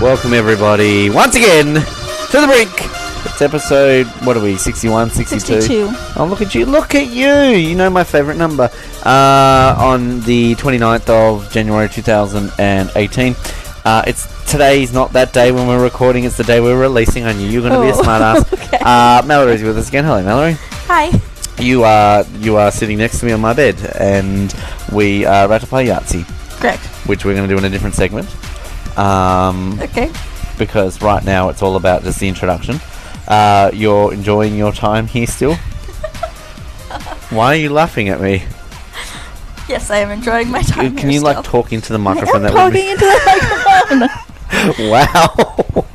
Welcome everybody once again to the Brink. It's episode, what are we, 61, 62? 62. Oh, look at you, you know my favourite number. On the 29th of January 2018. Today's not that day when we're recording, it's the day we're releasing. I knew you were going to be a smart ass. Okay. Mallory's with us again. Hello, Mallory. Hi. You are sitting next to me on my bed, and we are about to play Yahtzee. Correct. Which we're going to do in a different segment. Okay. Because right now it's all about just the introduction. You're enjoying your time here still? Why are you laughing at me? Yes, I am enjoying my time. Can you still. talk into the microphone? I am talking into the microphone. Wow.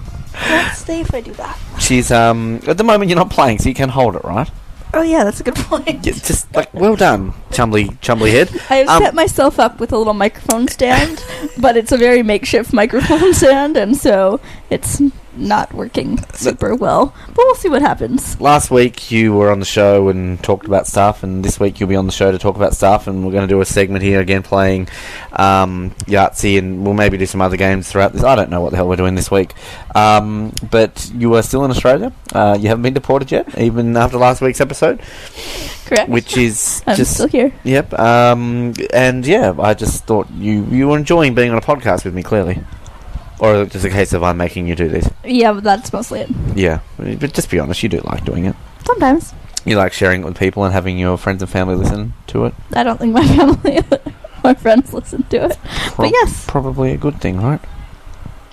Let's see if I do that. She's at the moment you're not playing, so you can hold it, right? Oh yeah, that's a good point. Just well done, chumbly head. I have set myself up with a little microphone stand, but it's a very makeshift microphone stand, and so it's not working super well. But we'll see what happens. Last week you were on the show and talked about stuff, and this week you'll be on the show to talk about stuff, and we're going to do a segment here again playing Yahtzee, and we'll maybe do some other games throughout this. I don't know what the hell we're doing this week. But you are still in Australia. You haven't been deported yet, even after last week's episode. Correct. Which is I'm still here. Yep. And yeah, I just thought you were enjoying being on a podcast with me, clearly. Or just a case of I'm making you do this. Yeah, but that's mostly it. Yeah, but just be honest, you do like doing it. Sometimes. You like sharing it with people and having your friends and family listen to it? I don't think my family, my friends listen to it. But yes. Probably a good thing, right?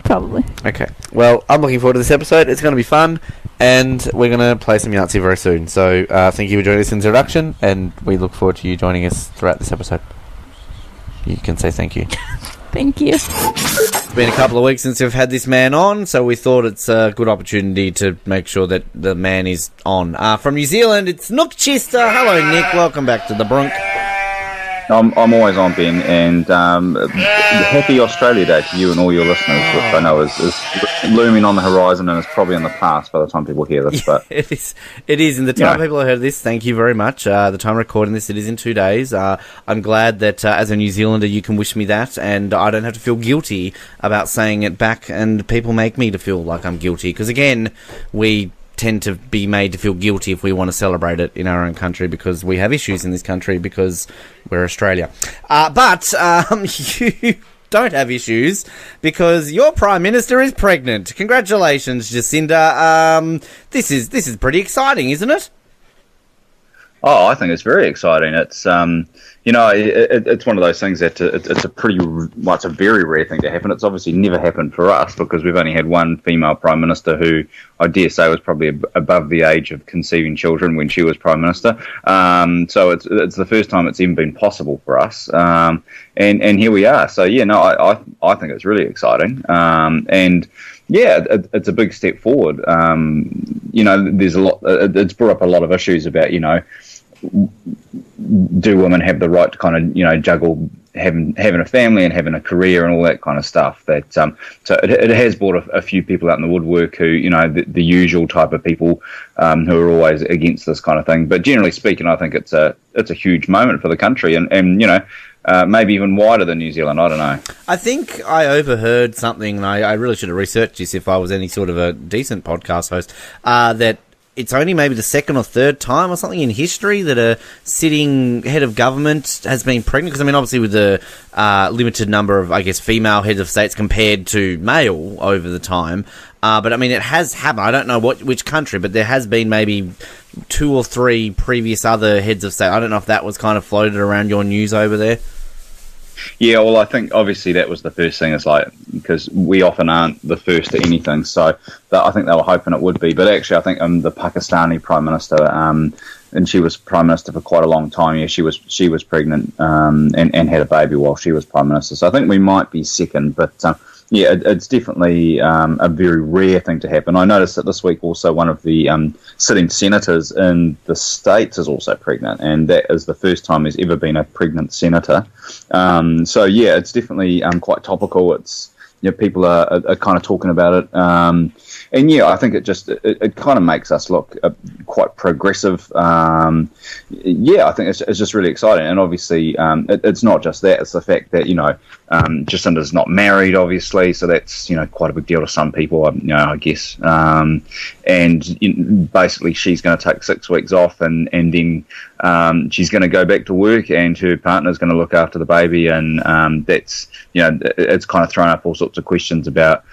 Probably. Okay. Well, I'm looking forward to this episode. It's going to be fun, and we're going to play some Yahtzee very soon. So thank you for joining us in this introduction, and we look forward to you joining us throughout this episode. You can say thank you. Thank you. It's been a couple of weeks since we've had this man on, so we thought it's a good opportunity to make sure that the man is on. From New Zealand, it's Nook Chester. Hello, Nick. Welcome back to the Brink. I'm always on, Ben, and happy Australia Day to you and all your listeners, which I know is looming on the horizon and is probably in the past by the time people hear this. But it is. In the time people have heard this, thank you very much. The time recording this, it is in 2 days. I'm glad that as a New Zealander you can wish me that, and I don't have to feel guilty about saying it back, and people make me to feel like I'm guilty, because again, we tend to be made to feel guilty if we want to celebrate it in our own country, because we have issues in this country because we're Australia. But you don't have issues because your Prime Minister is pregnant. Congratulations, Jacinda. This is pretty exciting, isn't it? Oh, I think it's very exciting. It's it's one of those things that it's a very rare thing to happen. It's obviously never happened for us because we've only had one female Prime Minister who I dare say was probably above the age of conceiving children when she was Prime Minister. So it's the first time it's even been possible for us. And here we are. So yeah, no, I think it's really exciting. And yeah, it's a big step forward. There's a lot. It's brought up a lot of issues about do women have the right to kind of juggle having a family and having a career and all that kind of stuff. That so it has brought a few people out in the woodwork who the usual type of people who are always against this kind of thing. But generally speaking, I think it's a huge moment for the country and maybe even wider than New Zealand. I don't know. I think I overheard something, and I really should have researched this if I was any sort of a decent podcast host, that it's only maybe the second or third time or something in history that a sitting head of government has been pregnant. Because, I mean, obviously with the limited number of, I guess, female heads of states compared to male over the time. But, I mean, it has happened. I don't know which country, but there has been maybe 2 or 3 previous other heads of state. I don't know if that was kind of floated around your news over there. Yeah, well, I think obviously that was the first thing. It's like, because we often aren't the first to anything, so I think they were hoping it would be. But actually, I think the Pakistani Prime Minister, and she was Prime Minister for quite a long time. Yeah, she was pregnant and had a baby while she was Prime Minister. So I think we might be second, but yeah, it's definitely a very rare thing to happen. I noticed that this week also one of the sitting senators in the States is also pregnant, and that is the first time there's ever been a pregnant senator. So yeah, it's definitely quite topical. It's people are kind of talking about it. And yeah, I think it kind of makes us look quite progressive. Yeah, I think it's just really exciting. And obviously, it's not just that; it's the fact that Jacinda's not married, obviously, so that's quite a big deal to some people, I guess. And basically, she's going to take 6 weeks off, and then she's going to go back to work, and her partner's going to look after the baby, and that's it's kind of thrown up all sorts of questions about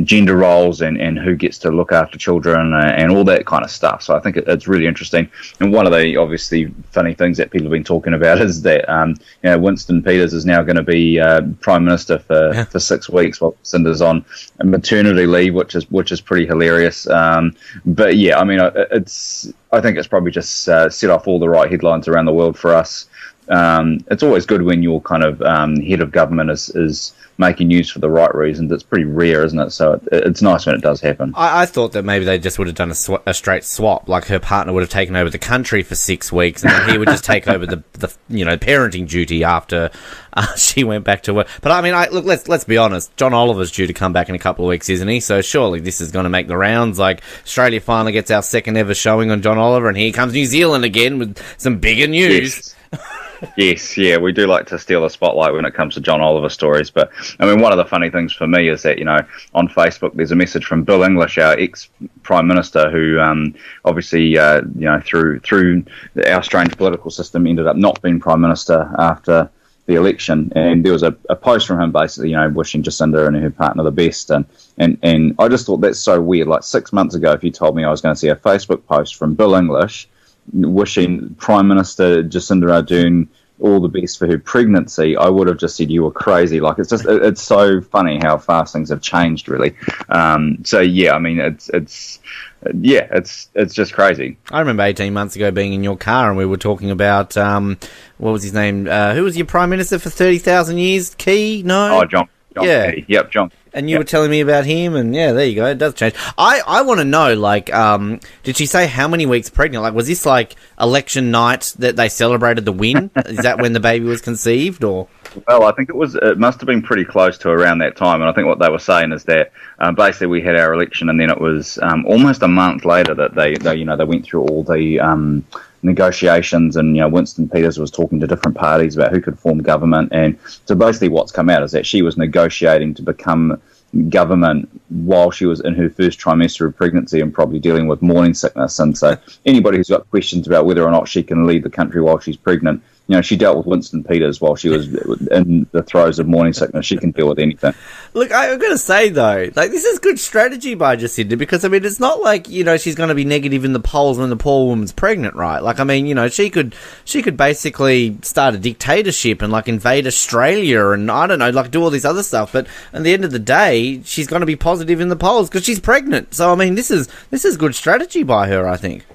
gender roles and who gets to look after children and all that kind of stuff. So I think it's really interesting. And one of the obviously funny things that people have been talking about is that Winston Peters is now going to be Prime Minister for 6 weeks while Cinder's on maternity leave, which is pretty hilarious. But yeah, I mean, I think it's probably just set off all the right headlines around the world for us. It's always good when your kind of head of government is making news for the right reasons. It's pretty rare, isn't it? So it's nice when it does happen. I thought that maybe they just would have done a straight swap, like her partner would have taken over the country for 6 weeks, and then he would just take over the parenting duty after she went back to work. But I mean, look, let's be honest. John Oliver's due to come back in a couple of weeks, isn't he? So surely this is going to make the rounds. Like, Australia finally gets our second ever showing on John Oliver, and here comes New Zealand again with some bigger news. Yes. Yes, yeah, we do like to steal the spotlight when it comes to John Oliver stories. But I mean, one of the funny things for me is that on Facebook there's a message from Bill English, our ex-Prime Minister, who obviously through our strange political system ended up not being Prime Minister after the election. And there was a post from him basically wishing Jacinda and her partner the best. And I just thought that's so weird. Like 6 months ago, if you told me I was going to see a Facebook post from Bill English wishing Prime Minister Jacinda Ardern all the best for her pregnancy, I would have just said you were crazy. Like, it's so funny how fast things have changed, really. So yeah, I mean, it's just crazy. I remember 18 months ago being in your car and we were talking about what was his name? Who was your Prime Minister for 30,000 years? Key? No. Oh, John. Yeah. Key. Yep, John. And you were telling me about him, and yeah, there you go. It does change. I want to know, like, did she say how many weeks pregnant? Like, was this like election night that they celebrated the win? Is that when the baby was conceived, or? Well, I think it must have been pretty close to around that time. And I think what they were saying is that basically we had our election, and then it was almost a month later that they went through all the negotiations, and Winston Peters was talking to different parties about who could form government. And so basically what's come out is that she was negotiating to become government while she was in her first trimester of pregnancy and probably dealing with morning sickness. And so anybody who's got questions about whether or not she can lead the country while she's pregnant, she dealt with Winston Peters while she was in the throes of morning sickness. She can deal with anything. Look, I'm going to say, though, like, this is good strategy by Jacinda, because, I mean, it's not like, she's going to be negative in the polls when the poor woman's pregnant, right? Like, I mean, she could basically start a dictatorship and, like, invade Australia and, I don't know, like, do all this other stuff. But at the end of the day, she's going to be positive in the polls because she's pregnant. So, I mean, this is good strategy by her, I think.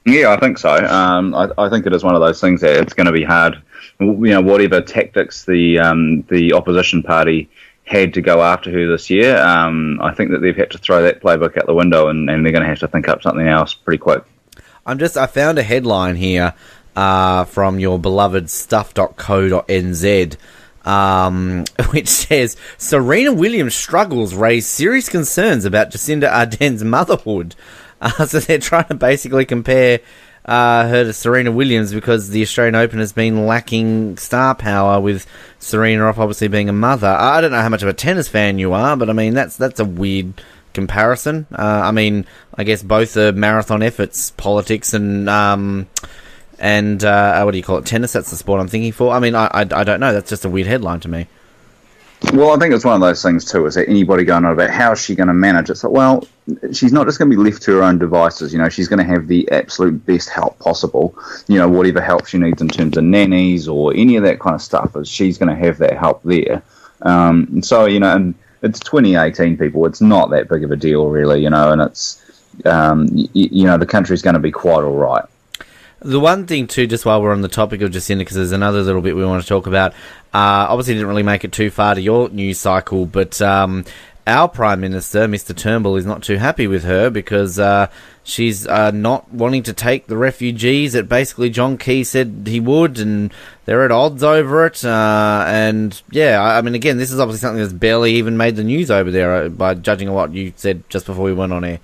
Yeah, I think so. I think it is one of those things that it's going to be hard. Whatever tactics the opposition party had to go after her this year, I think that they've had to throw that playbook out the window, and they're going to have to think up something else pretty quick. I found a headline here from your beloved stuff.co.nz, which says Serena Williams' struggles raise serious concerns about Jacinda Ardern's motherhood. So they're trying to basically compare her to Serena Williams because the Australian Open has been lacking star power, with Serena off obviously being a mother. I don't know how much of a tennis fan you are, but I mean, that's a weird comparison. I mean, I guess both are marathon efforts, politics and what do you call it, tennis? That's the sport I'm thinking for. I mean, I don't know. That's just a weird headline to me. Well, I think it's one of those things too, is that anybody going on about how is she going to manage? It's like, well, she's not just going to be left to her own devices. She's going to have the absolute best help possible. Whatever help she needs in terms of nannies or any of that kind of stuff, is she's going to have that help there. So, and it's 2018, people. It's not that big of a deal, really, and it's, the country's going to be quite all right. The one thing, too, just while we're on the topic of Jacinda, because there's another little bit we want to talk about, obviously didn't really make it too far to your news cycle, but our Prime Minister, Mr. Turnbull, is not too happy with her because she's not wanting to take the refugees that basically John Key said he would, and they're at odds over it. And yeah, I mean, again, this is obviously something that's barely even made the news over there, by judging on what you said just before we went on air.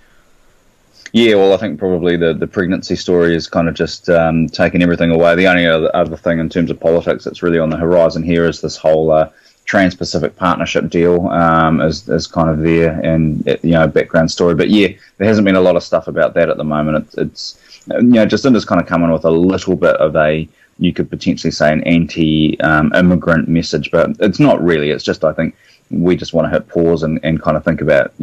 Yeah, well, I think probably the pregnancy story is kind of just taking everything away. The only other thing in terms of politics that's really on the horizon here is this whole Trans-Pacific Partnership deal is kind of there, and background story. But yeah, there hasn't been a lot of stuff about that at the moment. It's Jacinda's kind of come in with a little bit of you could potentially say an anti-immigrant message, but it's not really. It's just, I think we just want to hit pause and kind of think about,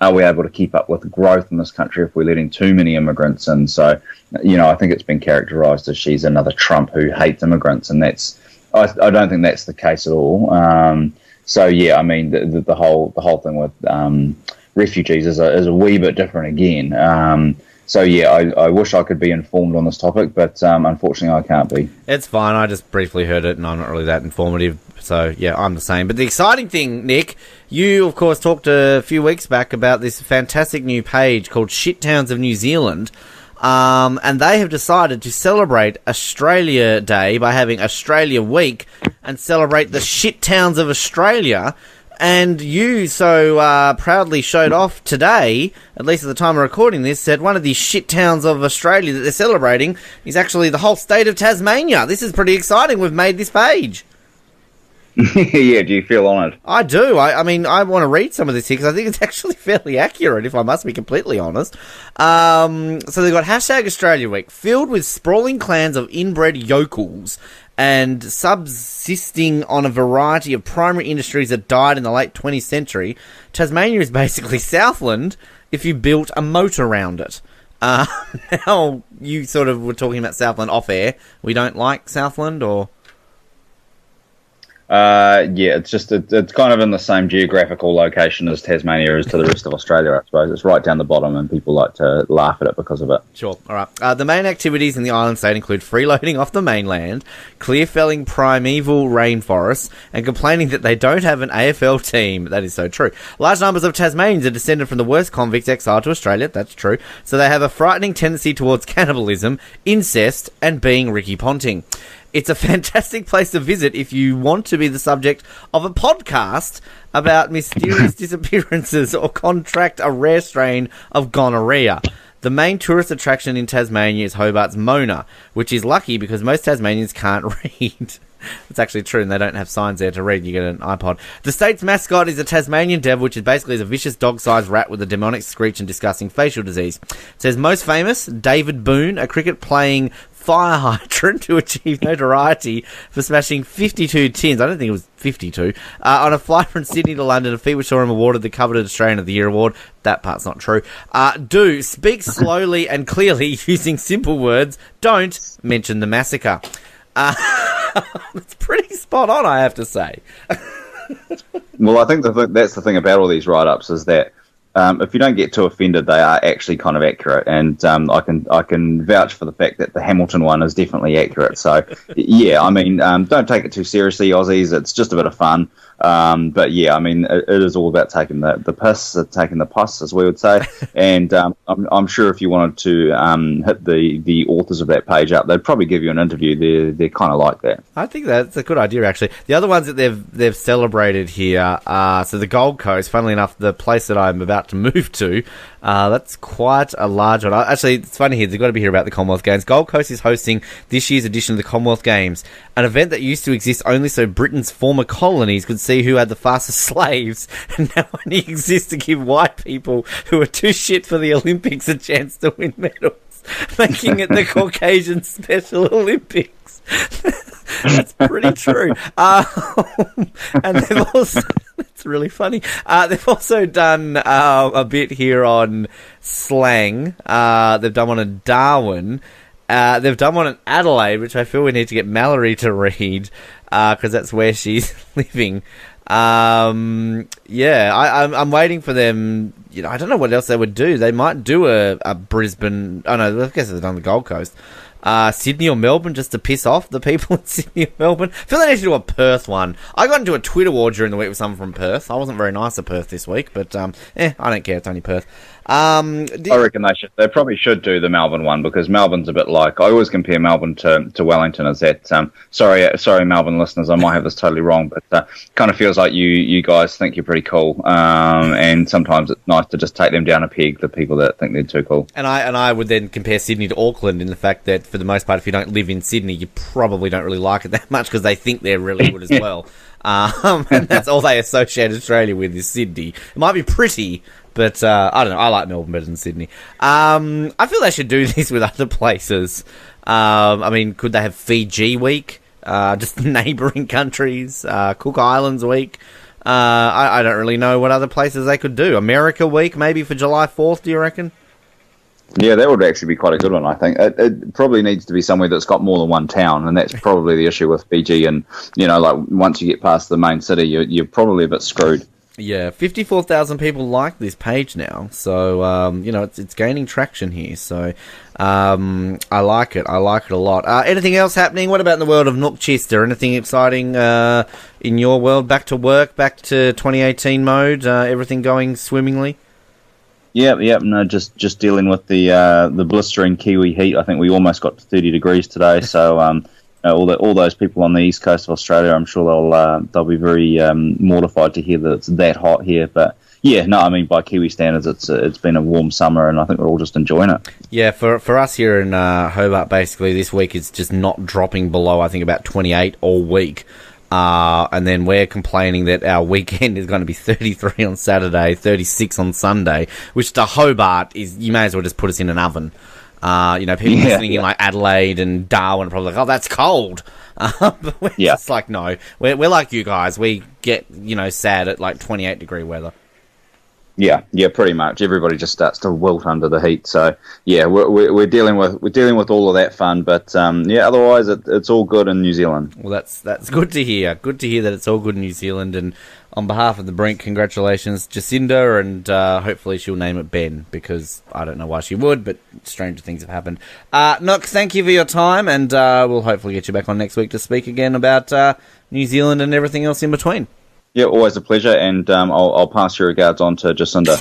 are we able to keep up with growth in this country if we're letting too many immigrants in? So, I think it's been characterised as she's another Trump who hates immigrants, and I don't think that's the case at all. So yeah, I mean the whole thing with refugees is a wee bit different again. So yeah, I wish I could be informed on this topic, but unfortunately I can't be. It's fine. I just briefly heard it, and I'm not really that informative. So yeah, I'm the same. But the exciting thing, Nick, you of course talked a few weeks back about this fantastic new page called Shit Towns of New Zealand. And they have decided to celebrate Australia Day by having Australia Week and celebrate the shit towns of Australia. And you so proudly showed off today, at least at the time of recording this, that one of the shit towns of Australia that they're celebrating is actually the whole state of Tasmania. This is pretty exciting. We've made this page. Yeah, do you feel honoured? I do. I mean, I want to read some of this here because I think it's actually fairly accurate, if I must be completely honest. So they've got hashtag Australia Week, filled with sprawling clans of inbred yokels and subsisting on a variety of primary industries that died in the late 20th century. Tasmania is basically Southland if you built a moat around it. Now, you sort of were talking about Southland off air. We don't like Southland, or... Yeah, it's kind of in the same geographical location as Tasmania is to the rest of Australia, I suppose. It's right down the bottom, and people like to laugh at it because of it. Sure, all right. The main activities in the island state include freeloading off the mainland, clear-felling primeval rainforests, and complaining that they don't have an AFL team. That is so true. Large numbers of Tasmanians are descended from the worst convicts exiled to Australia. That's true. So they have a frightening tendency towards cannibalism, incest, and being Ricky Ponting. It's a fantastic place to visit if you want to be the subject of a podcast about mysterious disappearances or contract a rare strain of gonorrhea. The main tourist attraction in Tasmania is Hobart's Mona, which is lucky because most Tasmanians can't read. It's actually true, and they don't have signs there to read. You get an iPod. The state's mascot is a Tasmanian devil, which is basically a vicious dog-sized rat with a demonic screech and disgusting facial disease. It says most famous, David Boone, a cricket-playing fire hydrant who achieved notoriety for smashing 52 tins, I don't think it was 52, on a flight from Sydney to London, a feat which saw him awarded the coveted Australian of the Year award. That part's not true. Do speak slowly and clearly using simple words. Don't mention the massacre. It's pretty spot on, I have to say. Well, I think that's the thing about all these write-ups is that if you don't get too offended, they are actually kind of accurate, and I can vouch for the fact that the Hamilton one is definitely accurate. So yeah, I mean, don't take it too seriously, Aussies. It's just a bit of fun. But yeah, I mean, it is all about taking the piss, taking the puss, as we would say. And I'm sure if you wanted to hit the authors of that page up, they'd probably give you an interview. They're kind of like that. I think that's a good idea, actually. The other ones that they've celebrated here are, so the Gold Coast, funnily enough, the place that I'm about to move to, that's quite a large one. Actually, it's funny here, they've got to be here about the Commonwealth Games. Gold Coast is hosting this year's edition of the Commonwealth Games, an event that used to exist only so Britain's former colonies could see who had the fastest slaves, and now only exists to give white people who are too shit for the Olympics a chance to win medals, making it the Caucasian Special Olympics. That's pretty true. And they've also... It's really funny. They've also done a bit here on slang. They've done one in Darwin. They've done one in Adelaide, which I feel we need to get Mallory to read, because that's where she's living. Yeah, I'm waiting for them. You know, I don't know what else they would do. They might do a Brisbane... Oh, no, I guess they've done the Gold Coast. Sydney or Melbourne, just to piss off the people in Sydney or Melbourne. I feel they need to do a Perth one. I got into a Twitter war during the week with someone from Perth. I wasn't very nice to Perth this week, but I don't care. It's only Perth. I reckon they probably should do the Melbourne one, because Melbourne's a bit like, I always compare Melbourne to Wellington as that. Sorry, Melbourne listeners, I might have this totally wrong, but kind of feels like you guys think you're pretty cool, and sometimes it's nice to just take them down a peg, the people that think they're too cool. And I would then compare Sydney to Auckland in the fact that for the most part, if you don't live in Sydney, you probably don't really like it that much because they think they're really good as well. And that's all they associate Australia with is Sydney. It might be pretty, but I don't know. I like Melbourne better than Sydney. I feel they should do this with other places. I mean, could they have Fiji week? Just neighbouring countries? Cook Islands week? I don't really know what other places they could do. America week, maybe for July 4th, do you reckon? Yeah, that would actually be quite a good one, I think. It probably needs to be somewhere that's got more than one town, and that's probably the issue with Fiji. And, like, once you get past the main city, you're probably a bit screwed. Yeah, 54,000 people like this page now, so, it's gaining traction here, so I like it. I like it a lot. Anything else happening? What about in the world of Nookchester? Anything exciting in your world? Back to work, back to 2018 mode, everything going swimmingly? Yep. No, just dealing with the blistering Kiwi heat. I think we almost got to 30 degrees today. So all those people on the east coast of Australia, I'm sure they'll be very mortified to hear that it's that hot here. But yeah, no, I mean by Kiwi standards, it's been a warm summer, and I think we're all just enjoying it. Yeah, for us here in Hobart, basically this week it's just not dropping below, I think, about 28 all week. And then we're complaining that our weekend is going to be 33 on Saturday, 36 on Sunday, which to Hobart is, you may as well just put us in an oven. People listening in like Adelaide and Darwin are probably like, oh, that's cold. But we're just like, no, we're like you guys. We get, sad at like 28 degree weather. Yeah, pretty much. Everybody just starts to wilt under the heat. So yeah, we're dealing with all of that fun, but otherwise it's all good in New Zealand. Well, that's good to hear. Good to hear that it's all good in New Zealand. And on behalf of the Brink, congratulations, Jacinda, and hopefully she'll name it Ben, because I don't know why she would, but stranger things have happened. Nook, thank you for your time, and we'll hopefully get you back on next week to speak again about New Zealand and everything else in between. Yeah, always a pleasure, and I'll pass your regards on to Jacinda.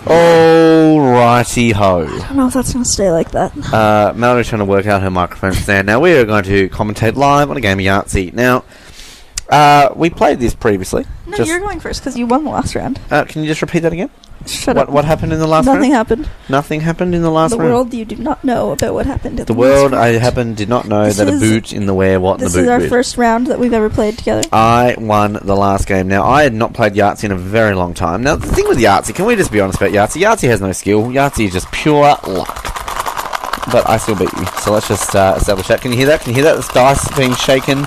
Alrighty ho. I don't know if that's going to stay like that. Mallory's trying to work out her microphone stand. Now, we are going to commentate live on a game of Yahtzee. Now, we played this previously. No, you're going first, because you won the last round. Can you just repeat that again? Shut up. What happened in the last round? Nothing happened. Nothing happened in the last round? The world you did not know about what happened in the world did not know that a boot in the wear what in the boot. This is our first round that we've ever played together. I won the last game. Now, I had not played Yahtzee in a very long time. Now, the thing with Yahtzee, can we just be honest about Yahtzee? Yahtzee has no skill. Yahtzee is just pure luck. But I still beat you. So let's just establish that. Can you hear that? Can you hear that? This dice being shaken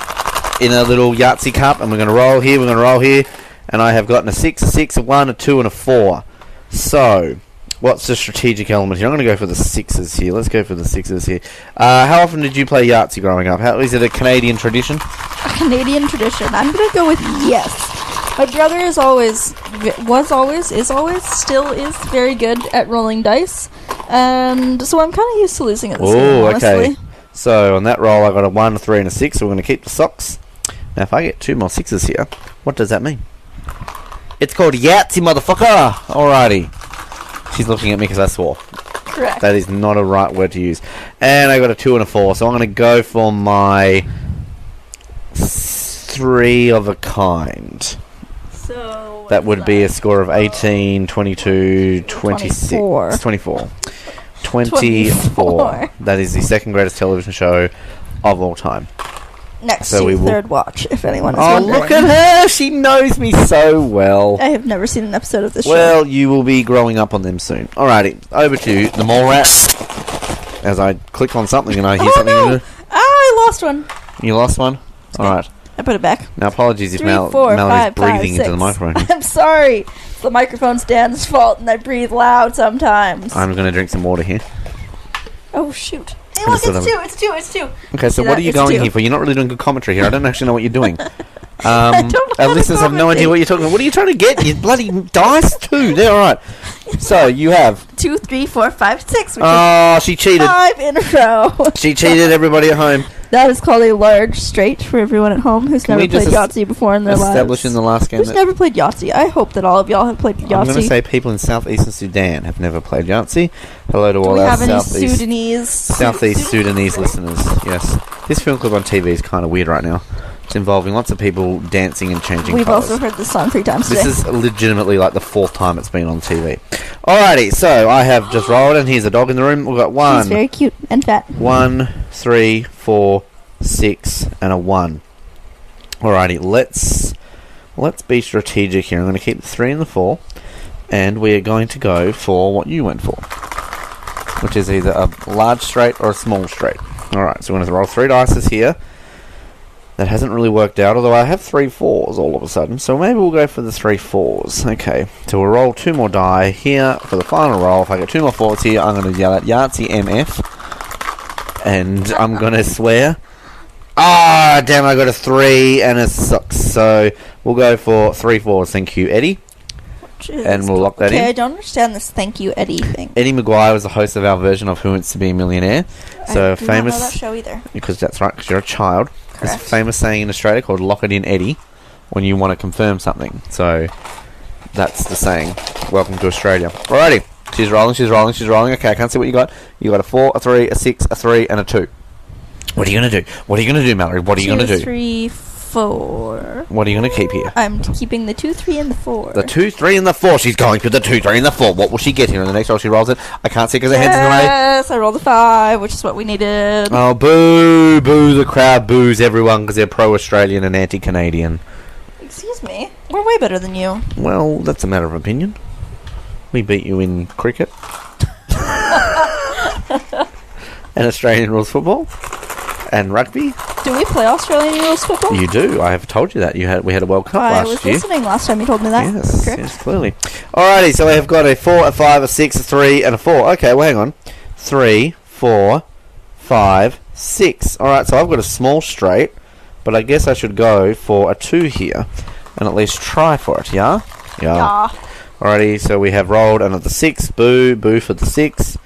in a little Yahtzee cup. And we're going to roll here. We're going to roll here. And I have gotten a 6, a 1, a 2, and a 4. So, what's the strategic element here? I'm going to go for the 6s here. Let's go for the 6s here. How often did you play Yahtzee growing up? Is it a Canadian tradition? A Canadian tradition. I'm going to go with yes. My brother still is very good at rolling dice. And so I'm kind of used to losing at this game, honestly. Okay. So, on that roll, I got a 1, a 3, and a 6. So we're going to keep the socks. Now, if I get 2 more 6s here, what does that mean? It's called Yahtzee, motherfucker! Alrighty. She's looking at me because I swore. Correct. That is not a right word to use. And I got a 2 and a 4, so I'm going to go for my 3 of a kind. So that would be a score of 18, 22, 26. 24. 24. That is the second greatest television show of all time. Next to Third Watch, if anyone is wondering. Oh, look at her! She knows me so well. I have never seen an episode of this show. Well, you will be growing up on them soon. Alrighty, over to the Mole Rat. As I click on something and I hear something. No. I lost one. You lost one? Alright. I put it back. Now, apologies if Mallory's breathing into the microphone. I'm sorry. It's the microphone stand's fault, and I breathe loud sometimes. I'm going to drink some water here. Oh, shoot. Hey, look, it's two. Okay, so what are you going here for? You're not really doing good commentary here. I don't actually know what you're doing. I don't know our listeners have no idea what you're talking about. What are you trying to get? You bloody dice? 2. They're alright. So, you have 2, 3, 4, 5, 6. Oh, she cheated. 5 in a row. She cheated, everybody at home. That is called a large straight for everyone at home who's never played Yahtzee before in their lives. Establish in the last game. Who's never played Yahtzee? I hope that all of y'all have played Yahtzee. I'm going to say people in southeastern Sudan have never played Yahtzee. Hello to all our southeast Sudanese listeners. Yes. This film clip on TV is kind of weird right now. It's involving lots of people dancing and changing We've colours. also heard this song 3 times today. This is legitimately like the 4th time it's been on TV. Alrighty, so I have just rolled, and here's a dog in the room. We've got 1. He's very cute and fat. 1, 3, 4, 6, and a 1. Alrighty, let's be strategic here. I'm going to keep the 3 and the 4, and we are going to go for what you went for, which is either a large straight or a small straight. Alright, so we're going to roll 3 dices here. That hasn't really worked out, although I have 3 4s all of a sudden, so maybe we'll go for the 3 4s. Okay, so we'll roll 2 more die here for the final roll. If I get 2 more 4s here, I'm going to yell at Yahtzee MF, and I'm going to swear. Ah, damn, I got a 3 and a 6, so we'll go for 3 4s. Thank you, Eddie. And we'll lock that in. Okay, I don't understand this thank you, Eddie thing. Eddie Maguire was the host of our version of Who Wants to Be a Millionaire. So I do famous. not know that show either. Because that's right, because you're a child. Correct. There's a famous saying in Australia called "Lock it in, Eddie," when you want to confirm something. So that's the saying. Welcome to Australia. Alrighty, she's rolling. Okay, I can't see what you got. You got a 4, a 3, a 6, a 3, and a 2. What are you gonna do, Mallory? What are you gonna do? 2, 3, 4. What are you gonna keep here? I'm keeping the 2, 3, and the 4. The 2, 3, and the 4. She's going to the 2, 3, and the 4. What will she get here in the next roll? She rolls it. I can't see because her head's in the way. Yes, I rolled a 5, which is what we needed. Oh, boo! Boo! The crowd boos everyone because they're pro-Australian and anti-Canadian. Excuse me. We're way better than you. Well, that's a matter of opinion. We beat you in cricket and Australian rules football and rugby. Do we play Australian rules football? You do. I have told you that. We had a World Cup last year. I was listening last time you told me that. Yes, Correct. yes, clearly. Alrighty, so we have got a 4, a 5, a 6, a 3, and a 4. Okay, well, hang on. 3, 4, 5, 6. Alright, so I've got a small straight, but I guess I should go for a 2 here and at least try for it, yeah? Yeah. Alrighty, so we have rolled another 6. Boo, boo for the 6.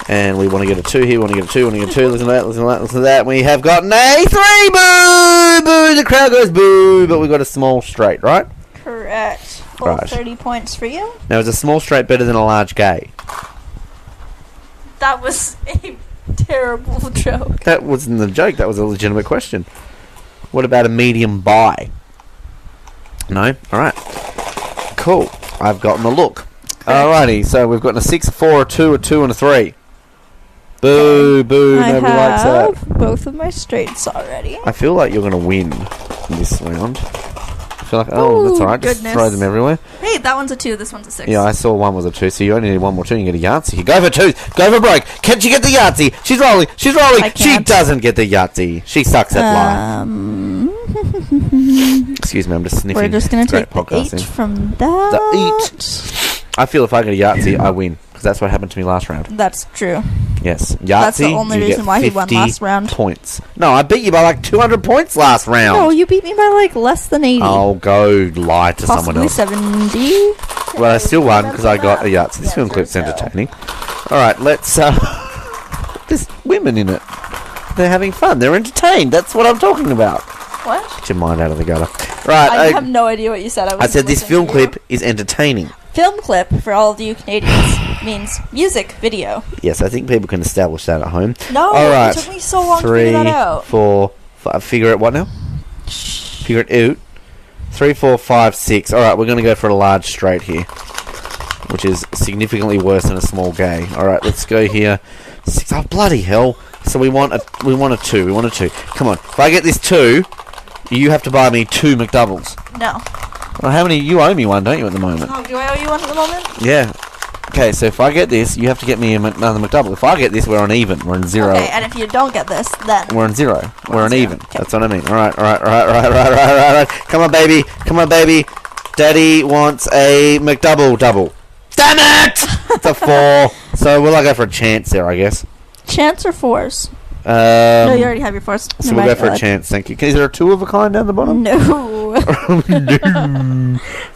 And we want to get a 2 here, Listen to that. We have gotten a 3. Boo! Boo! The crowd goes boo, but we got a small straight, right? Correct. Full Right. 30 points for you. Now, is a small straight better than a large gay? That was a terrible joke. That wasn't a joke. That was a legitimate question. What about a medium bi? No? Alright. Cool. I've gotten the look. Alrighty, so we've gotten a 6, a 4, a 2, a 2, and a 3. Boo, boo, I nobody likes that. have both of my straights already. I feel like you're going to win this round. I feel like, that's alright, just goodness. throw them everywhere. Hey, that one's a 2, this one's a 6. Yeah, I saw one was a 2, so you only need one more 2 and you get a Yahtzee. Go for 2s, go for Brink. Can she get the Yahtzee? She's rolling. I She can't. doesn't get the Yahtzee. She sucks at life. Excuse me, I'm just sniffing. We're just going It's to great take the 8 podcasting. from that. The 8. I feel if I get a Yahtzee, I win. Because that's what happened to me last round. That's true. Yes. Yahtzee, That's the only you reason get why he won 50 last round. points. No, I beat you by like 200 points last round. No, you beat me by like less than 80. I'll go lie to someone Possibly else. 70. Well, I still won because I got a Yahtzee. This film clip's entertaining. Alright, let's, there's women in it. They're having fun. They're entertained. That's what I'm talking about. What? Get your mind out of the gutter. Right, I have no idea what you said. I said this film clip is entertaining. Film clip, for all of you Canadians, means music video. Yes, I think people can establish that at home. No, Alright, it took me so long to 3, figure that out. 4, 5. Figure it what now? Figure it out. 3, 4, 5, 6. Alright, we're going to go for a large straight here, which is significantly worse than a small gay. Alright, let's go here. 6. Oh, bloody hell. So we want a 2. We want a 2. Come on. If I get this 2, you have to buy me 2 McDoubles. No. Well, how many? You owe me one, don't you, at the moment? Oh, do I owe you one at the moment? Yeah. Okay, so if I get this, you have to get me another McDouble. If I get this, we're on even. We're on 0. Okay, and if you don't get this, then... We're on 0. We're on 0. even. Okay. That's what I mean. Alright. Come on, baby. Daddy wants a McDouble double. Damn it! It's a 4. So will I go for a chance there, I guess? Chance or 4s? No, you already have your 4s. So we'll go for a chance, thank you. Is there a 2 of a kind down the bottom? No.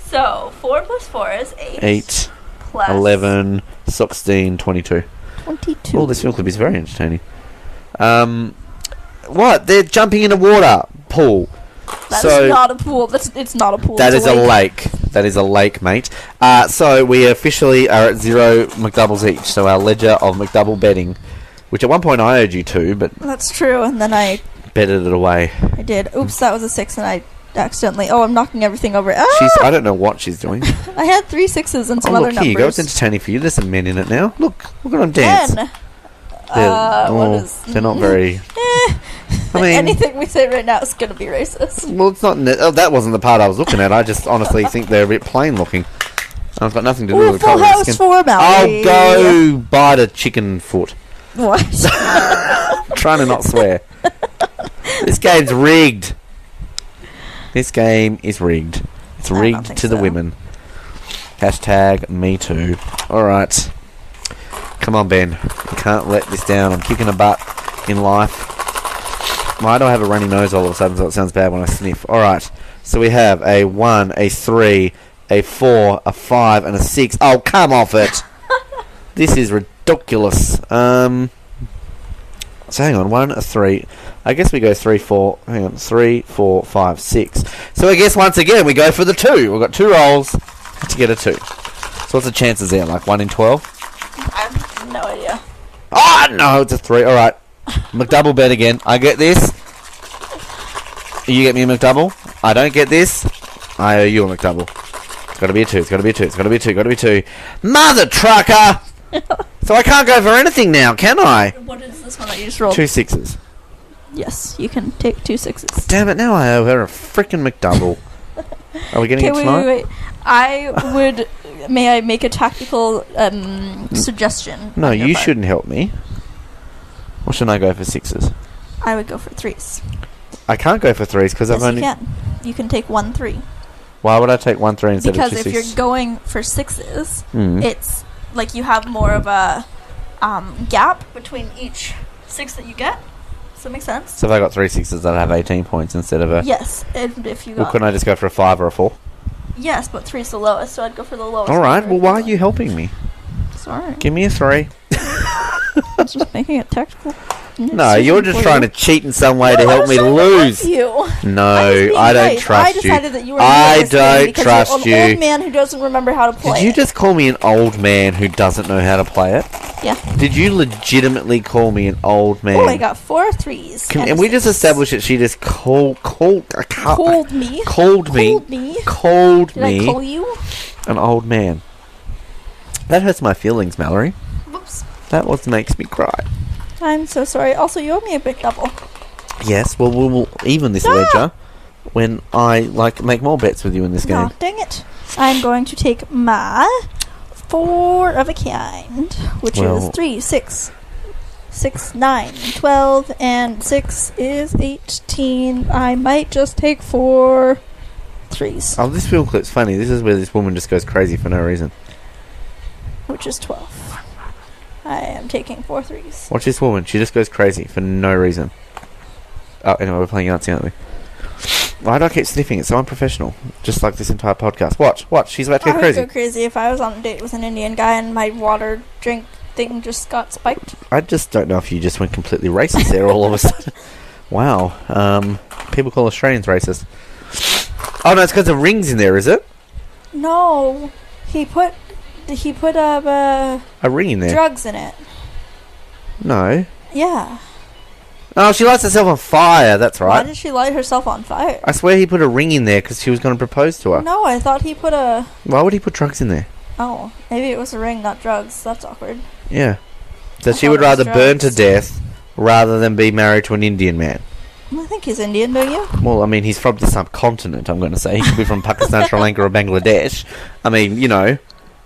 So, 4 plus 4 is 8. 8, plus 11, 16, 22. 22. Oh, this film clip is very entertaining. What? They're jumping in a water pool. That's not a pool. It's not a pool. That is a lake. That is a lake, mate. So we officially are at 0 McDoubles each. So our ledger of McDouble betting, which at one point I owed you 2, but that's true. And then I betted it away. I did. Oops, that was a 6, and I accidentally. Oh, I'm knocking everything over. I don't know what she's doing. I had 3 6s and some other look, numbers. Here you go. It's entertaining for you. There's some men in it now. Look at them dance. 10. They're not very. I mean, anything we say right now is going to be racist. Well, it's not. That wasn't the part I was looking at. I just honestly think they're a bit plain looking. I've got nothing to do with the full colour of the house skin. for Mallory. I'll go bite a chicken foot. What? I'm trying to not swear. This game's rigged. This game is rigged. It's rigged to the women. Hashtag me too. Alright. Come on, Ben. You can't let this down. I'm kicking a butt in life. Why do I have a runny nose all of a sudden, so it sounds bad when I sniff? Alright. So we have a 1, a 3, a 4, a 5, and a 6. Oh, come off it! This is ridiculous. So hang on. 1, a 3. I guess we go 3, 4. Hang on. 3, 4, 5, 6. So I guess once again we go for the 2. We've got 2 rolls to get a 2. So what's the chances there? Like 1 in 12? I have no idea. Oh, no, it's a 3. Alright. McDouble bet again. I get this. You get me a McDouble. I don't get this. I owe you a McDouble. It's got to be a 2. It's got to be a 2. It's got to be a 2. Got to be 2. Mother trucker! So I can't go for anything now, can I? What is this one that you just rolled? 2 6s. Yes, you can take 2 6s. Damn it, now I owe her a frickin' McDouble. Are we getting it tonight? Wait. I would... May I make a tactical suggestion? No, you shouldn't help me. Or shouldn't I go for 6s? I would go for 3s. I can't go for 3s because I've only... you can. You can take 1 3. Why would I take 1 3 instead of 2 6? Because if you're going for 6s, it's like you have more of a gap between each 6 that you get. Does that make sense? So if I got 3 6s, I'd have 18 points instead of a... Yes, if you got... Well, couldn't I just go for a 5 or a 4? Yes, but 3 is the lowest, so I'd go for the lowest. Alright, well, why are you helping me? Sorry. Give me a 3. I'm just making it tactical. No, you're just trying to cheat in some way to help me lose. You. No, I don't trust you. I decided that you were I don't trust you. You're an old man who doesn't remember how to play. Did you just call me an old man who doesn't know how to play it? Yeah. Did you legitimately call me an old man? Oh, I got 4 3s. And we just established that she just called me. Did I call you? An old man. That hurts my feelings, Mallory. Whoops. That makes me cry. I'm so sorry. Also, you owe me a big double. Yes, well, we'll even this ledger when I make more bets with you in this game. Oh, dang it. I'm going to take my 4 of a kind, which is 3, 6, 9, 12, and 6 is 18. I might just take 4 3s. Oh, this film clip's funny. This is where this woman just goes crazy for no reason. Which is 12. I am taking 4 3s. Watch this woman. She just goes crazy for no reason. Oh, anyway, we're playing Yahtzee, aren't we? Why do I keep sniffing? It's so unprofessional. Just like this entire podcast. Watch. She's about to go crazy. I would go crazy if I was on a date with an Indian guy and my water drink thing just got spiked. I just don't know if you just went completely racist there all of a sudden. Wow. People call Australians racist. Oh, no, it's because the ring's in there, is it? No. He put a ring in there. Drugs in it. No. Yeah. Oh, she lights herself on fire. That's right. Why did she light herself on fire? I swear he put a ring in there because she was going to propose to her. No, I thought he put a... Why would he put drugs in there? Oh, maybe it was a ring, not drugs. That's awkward. Yeah. So she would rather burn to death rather than be married to an Indian man. I think he's Indian, don't you? Well, I mean, he's from the subcontinent, I'm going to say. He could be from Pakistan, Sri Lanka, or Bangladesh. I mean, you know,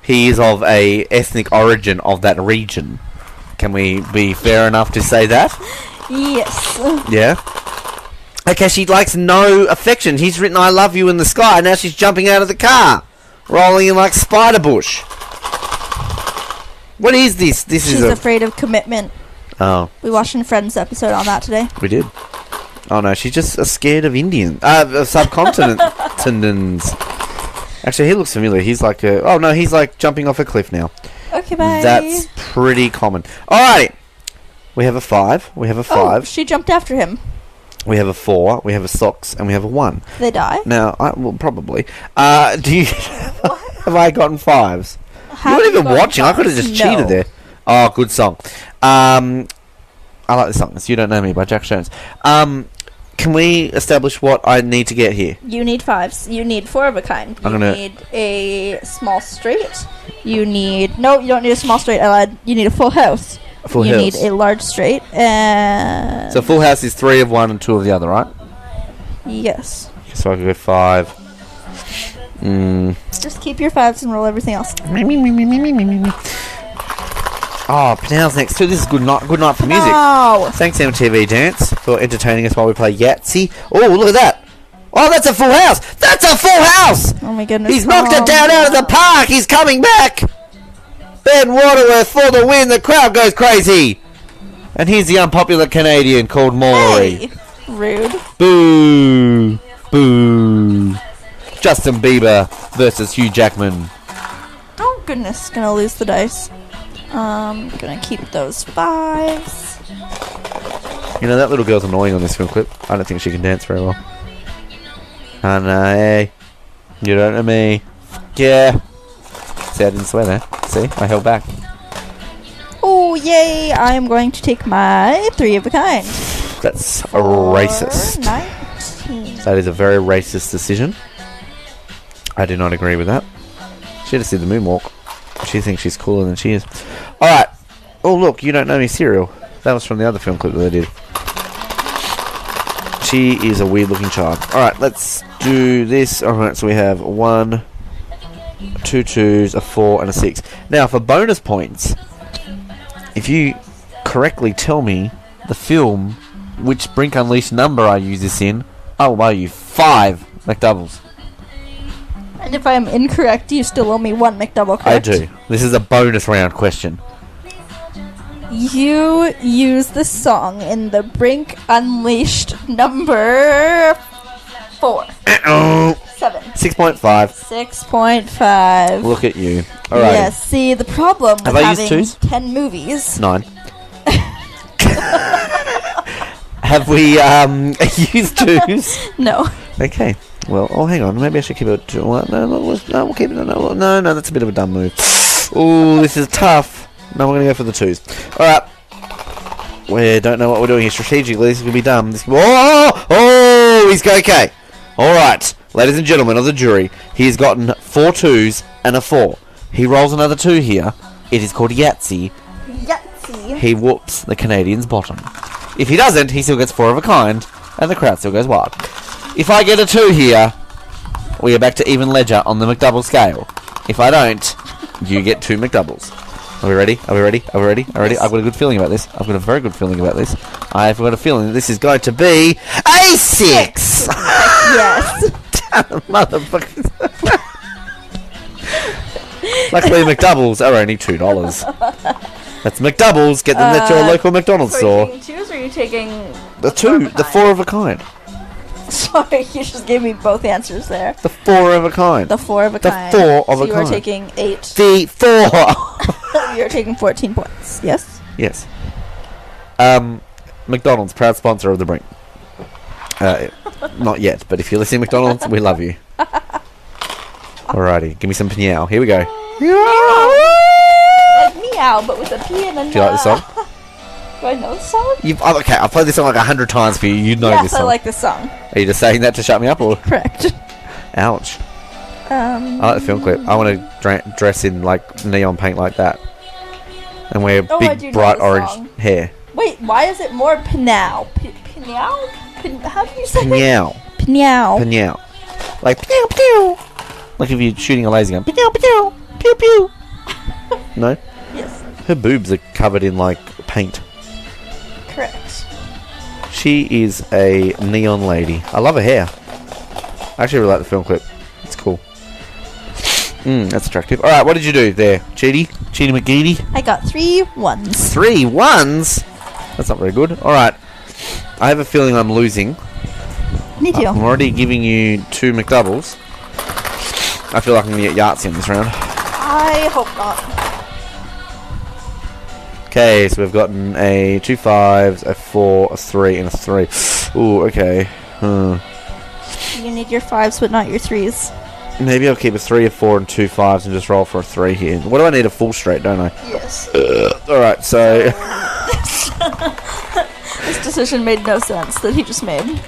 he is of a ethnic origin of that region. Can we be fair enough to say that? Yes. Yeah? Okay, she likes no affection. He's written I love you in the sky, and now she's jumping out of the car. Rolling in like Spider-Bush. What is this? She's afraid of commitment. Oh. We watched a Friends episode on that today. We did. Oh no, she's just scared of Indian. Subcontinent. Actually, he looks familiar. He's like he's like jumping off a cliff now. Okay, bye. That's pretty common. Alrighty. We have a 5. Oh, she jumped after him. We have a 4, we have a socks, and we have a 1. They die? Now, well, probably. Do you... have I gotten 5s? You weren't even watching. 5s? I could have just cheated there. Oh, good song. I like this song. It's You Don't Know Me by Jack Jones. Can we establish what I need to get here? You need 5s. You need 4 of a kind. You need a small straight. You need... No, you don't need a small straight. I lied. You need a full house. You need a large straight. And... So full house is 3 of one and 2 of the other, right? Yes. So I could go 5. Just keep your 5s and roll everything else. Oh, Pinel's next too. This is good night for music. Thanks, MTV Dance, for entertaining us while we play Yahtzee. Oh, look at that. Oh, that's a full house. That's a full house. Oh, my goodness. He's knocked it down out of the park. He's coming back. Ben Waterworth for the win. The crowd goes crazy. And here's the unpopular Canadian called Mallory. Hey. Rude. Boo. Boo. Justin Bieber versus Hugh Jackman. Oh, goodness. Gonna lose the dice. Gonna keep those 5s. You know, that little girl's annoying on this film clip. I don't think she can dance very well. I know, hey. You don't know me. Yeah. See, I didn't swear there. See, I held back. Oh, yay! I am going to take my 3 of a kind. That's a racist. 19. That is a very racist decision. I do not agree with that. She just did the moonwalk. She thinks she's cooler than she is. Alright. Oh, look, You Don't Know Me cereal. That was from the other film clip that I did. She is a weird looking child. Alright, let's do this. Alright, so we have 1, 2 2s, a 4, and a 6. Now, for bonus points, if you correctly tell me the film, which Brink Unleashed number I use this in, I will buy you 5 McDoubles. And if I am incorrect, you still owe me 1 McDouble, correct? I do. This is a bonus round question. You use the song in the Brink Unleashed number 4. 7. 6.5. 6.5. Look at you. All right. Yes, see, the problem with having 10 movies... 9. Have we used 2s? No. Okay. Well, oh, hang on. Maybe I should keep it to 1. No, we'll keep it. No, that's a bit of a dumb move. Ooh, this is tough. No, we're going to go for the 2s. Alright. We don't know what we're doing here strategically. This is going to be dumb. Oh, he's okay. Alright. Ladies and gentlemen of the jury, he's gotten 4 2s and a 4. He rolls another 2 here. It is called Yahtzee. Yahtzee. He whoops the Canadian's bottom. If he doesn't, he still gets 4 of a kind, and the crowd still goes wild. If I get a 2 here, we are back to even ledger on the McDouble scale. If I don't, you get 2 McDoubles. Are we ready? Are we ready? Are we ready? Are we ready? Yes. I've got a good feeling about this. I've got a very good feeling about this. I've got a feeling that this is going to be a 6! Yes. Motherfuckers. Luckily, McDoubles are only $2. That's McDoubles. Get them at your local McDonald's store. Are you taking 2s or are you taking... The 2, the 4 of a kind. Sorry, you just gave me both answers there. The 4 of a kind. The 4 of a kind. The 4 of a kind. You are taking 8. The 4. You're taking 14 points. Yes? Yes. McDonald's, proud sponsor of the Brink. Not yet, but if you're listening, McDonald's, we love you. Alrighty, give me some meow. Here we go. Like meow, but with a P and a... Do you like this song? Do I know this song? Okay, I've played this song like 100 times for you. You know this song. Yes, I like this song. Are you just saying that to shut me up, or...? Correct. Ouch. I like the film clip. I want to dress in, like, neon paint like that. And wear big, bright orange hair. Wait, why is it more Pinow? Pinow? How do you say it? Pinow. Pinow. Pinow. Like, pew, pew. Like if you're shooting a laser gun. Pew, pew. Pew, pew. No? Yes. Her boobs are covered in, like, paint. Correct. She is a neon lady. I love her hair. I actually really like the film clip. It's cool. That's attractive. Alright, what did you do there? Cheaty McGeady? I got 3 1s. 3 1s? That's not very good. Alright. I have a feeling I'm losing. Me too. I'm already giving you 2 McDoubles. I feel like I'm going to get Yahtzee in this round. I hope not. Okay, so we've gotten a 2 5s, a 4, a 3, and a 3. Ooh, okay. You need your 5s, but not your 3s. Maybe I'll keep a 3, a 4, and 2 5s and just roll for a 3 here. What do I need? A full straight, don't I? Yes. Alright, so... This decision made no sense that he just made.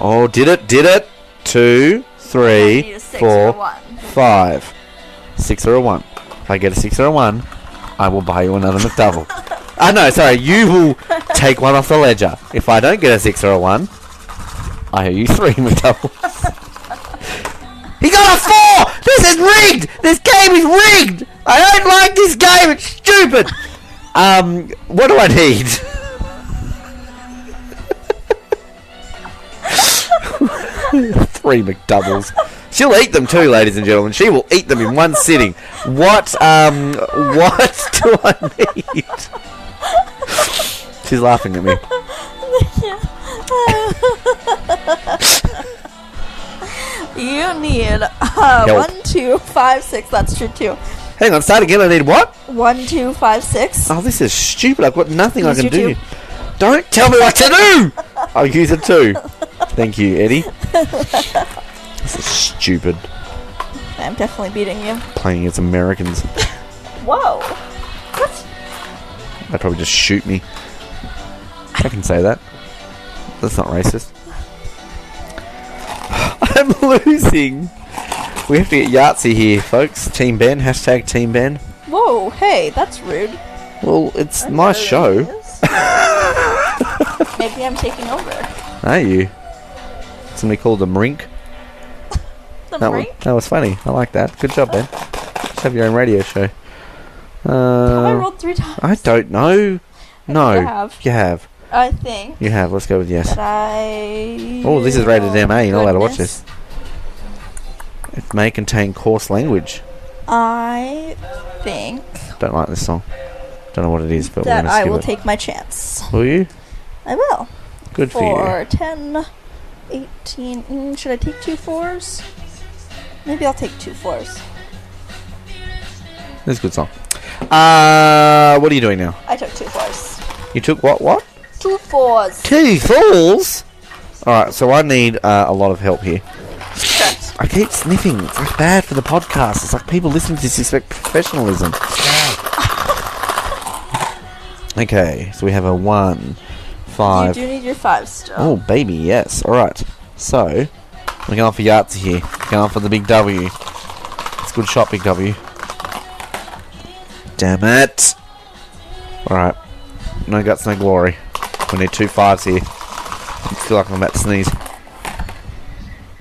Oh, did it? 2, 3, 4, 5. 6 or a 1. If I get a 6 or a 1, I will buy you another McDouble. No, sorry, you will take one off the ledger. If I don't get a 6 or a 1, I owe you 3 McDoubles. He got a 4! This is rigged! This game is rigged! I don't like this game, it's stupid! What do I need? 3 McDoubles. She'll eat them too, ladies and gentlemen. She will eat them in one sitting. What do I need? She's laughing at me. You need 1, 2, 5, 6. That's true too. Hang on, start again. I need what? 1, 2, 5, 6. Oh, this is stupid. I've got nothing I Use can your do. Don't tell me what to do! I'll use a 2. Thank you, Eddie. This is stupid. I'm definitely beating you. Playing as Americans. Whoa. What? They'd probably just shoot me. I can say that. That's not racist. I'm losing. We have to get Yahtzee here, folks. Team Ben. Hashtag Team Ben. Whoa, hey, that's rude. Well, it's my show. Maybe I'm taking over. Are you? Somebody called the Brink. That was funny. I like that. Good job, Ben. Just have your own radio show. Have I rolled 3 times? I don't know. No. You have. I think. You have. Let's go with yes. Oh, this is rated MA. You're not allowed to watch this. It may contain coarse language. I think. Don't like this song. Don't know what it is, but that we're going to skip I will it. take my chance. Will you? I will. Good for you. 4, 10, 18. Should I take 2 4s? Maybe I'll take 2 4s. This is a good song. What are you doing now? I took 2 4s. You took what? 2 4s. 2 4s? Alright, so I need a lot of help here. Correct. I keep sniffing. It's like bad for the podcast. It's like people listening to this expect professionalism. Okay, so we have a 1, 5. You do need your 5 still. Oh, baby, yes. Alright, so we're going for Yahtzee here. Going for the big W. It's a good shot, big W. Damn it. Alright. No guts, no glory. We need 2 5s here. I feel like I'm about to sneeze.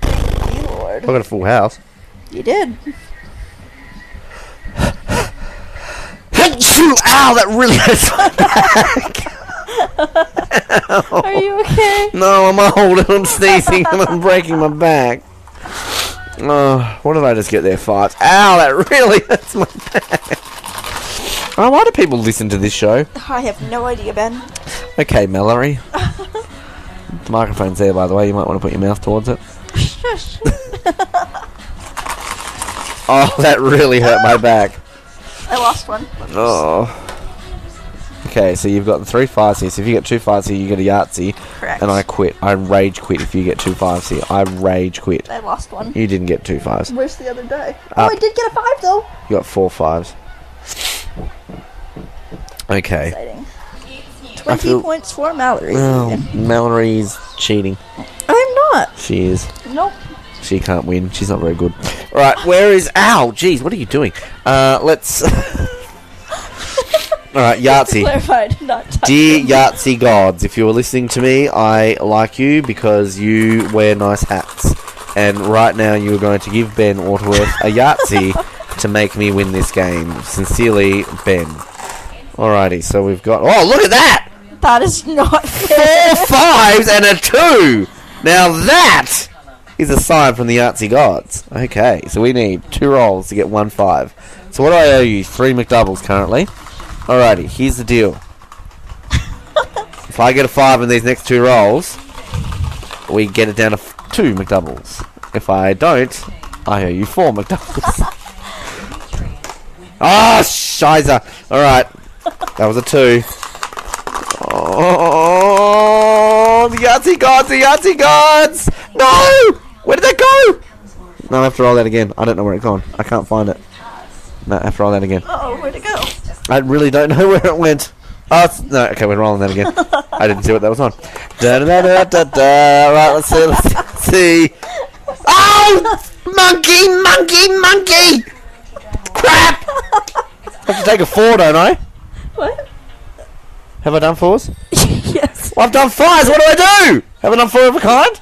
Hey, Lord. I got a full house. You did. Ow, that really hurts my back. Are you okay? No, I'm old and I'm sneezing and I'm breaking my back. Oh, what did I just get there? 5. Ow, that really hurts my back. Oh, why do people listen to this show? I have no idea, Ben. Okay, Mallory. The microphone's there, by the way. You might want to put your mouth towards it. Shush. Oh, that really hurt my back. I lost one. Oh. Okay, so you've got the 3 5s here. So if you get 2 5s here, you get a Yahtzee. Correct. And I quit. I rage quit if you get 2 5s here. I rage quit. I lost one. You didn't get 2 5s. Where's the other die? Oh, I did get a 5 though. You got 4 5s. Okay. Exciting. 20 points for Mallory. Well, Mallory's cheating. I'm not. She is. Nope. She can't win. She's not very good. Alright, where is... Ow, jeez, what are you doing? Let's... Alright, Yahtzee. Clarified, not touching. Dear Yahtzee gods, if you're listening to me, I like you because you wear nice hats. And right now you are going to give Ben Waterworth a Yahtzee to make me win this game. Sincerely, Ben. Alrighty, so we've got... Oh, look at that! That is not 4 fair. 5s and a 2! Now that is a sign from the Yahtzee gods. Okay, so we need 2 rolls to get 1 5. So what do I owe you? 3 McDoubles currently. Alrighty, here's the deal. If I get a 5 in these next 2 rolls, we get it down to 2 McDoubles. If I don't, I owe you 4 McDoubles. Ah, shizer. Alright, that was a 2. Oh. Oh, the Yahtzee gods! The Yahtzee gods! No! Where did that go? No, I have to roll that again. I don't know where it's gone. I can't find it. No, I have to roll that again. Uh-oh, where'd it go? I really don't know where it went. Oh, no, okay, we're rolling that again. I didn't see what that was on. Da-da-da-da-da-da. Right, let's see. Oh! Monkey! Crap! I have to take a 4, don't I? What? Have I done 4s? Yes. Well, I've done 5s. What do I do? Have I done 4 of a kind?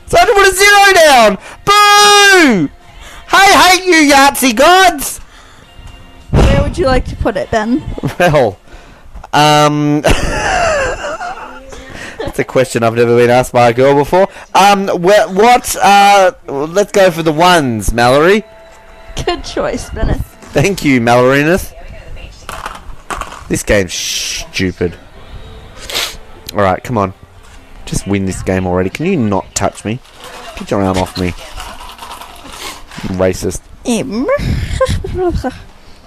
So I have to put a 0 down. Boo! I hate you, Yahtzee gods! Where would you like to put it, Ben? Well, that's a question I've never been asked by a girl before. Let's go for the 1s, Mallory. Good choice, Bennett. Thank you, Mallorineth. This game's stupid. Alright, come on. Just win this game already. Can you not touch me? Get your arm off me. Racist.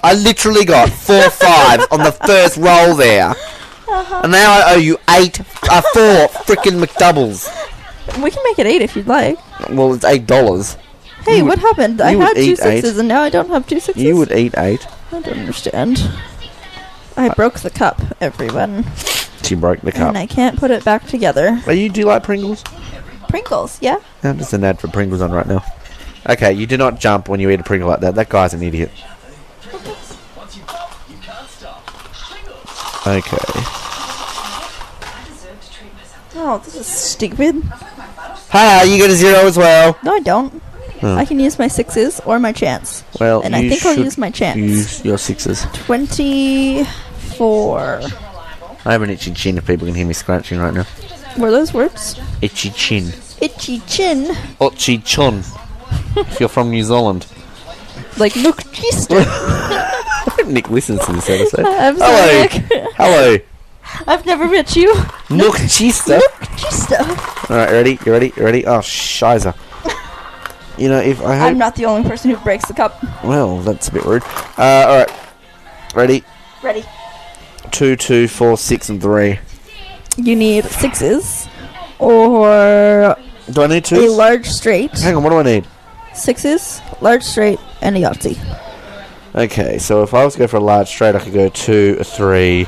I literally got 4 5s on the first roll there. And now I owe you 4 frickin' McDoubles. We can make it 8 if you'd like. Well, it's $8. Hey, what happened? I had 2 6s and now I don't have 2 6s. You would eat 8. I don't understand. I broke the cup, everyone. She broke the cup. And I can't put it back together. Do you like Pringles? Pringles, yeah. There's an ad for Pringles on right now. Okay, you do not jump when you eat a Pringle like that. That guy's an idiot. Okay. Oh, this is stupid. Hi, you get a 0 as well. No, I don't. Oh. I can use my 6s or my chance. Well, and I think I'll use my chance. Use your 6s. 24. I have an itchy chin if people can hear me scratching right now. Were those words? Itchy chin. Itchy chin. Otchi chun. If you're from New Zealand. Like Nook Cheester. I hope Nick listens to this episode. I'm sorry, Hello. Nick. Hello. I've never met you. Nook Cheester. Nook Cheester. Alright, ready? You ready? Oh, shizer. You know, if I hope... I'm not the only person who breaks the cup. Well, that's a bit rude. Alright. Ready? Ready. 2, 2, 4, 6, and 3. You need 6s or Do I need a 2s? large straight. Hang on, what do I need? 6s, large straight, and a Yahtzee. Okay, so if I was to go for a large straight, I could go 2, 3,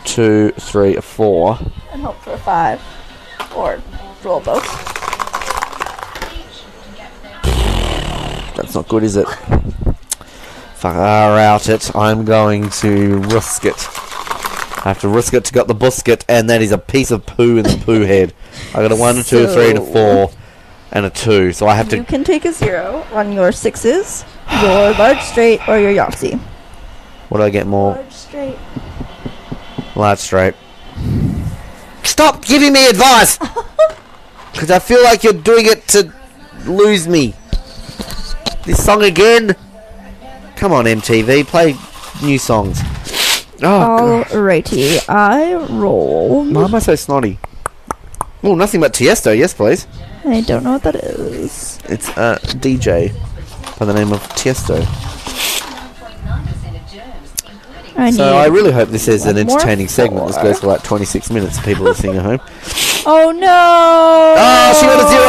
2, 3, 4. And hope for a 5. Or roll both. That's not good, is it? Far out it. I'm going to risk it. I have to risk it to get the busket, and that is a piece of poo in the poo head. I got a 1, a 2, a 3, and a 4, and a 2. So I have to... You can take a 0 on your 6s, your large straight, or your Yahtzee. What do I get more? Large straight. Large straight. Stop giving me advice! Because I feel like you're doing it to lose me. This song again? Come on, MTV, play new songs. Oh, Alrighty, I roll. why am I so snotty? Oh, nothing but Tiesto, yes please. I don't know what that is. It's a DJ by the name of Tiesto. I really hope this is an entertaining segment. This goes for like 26 minutes. People listening at home. Oh no! Oh, she got a 0.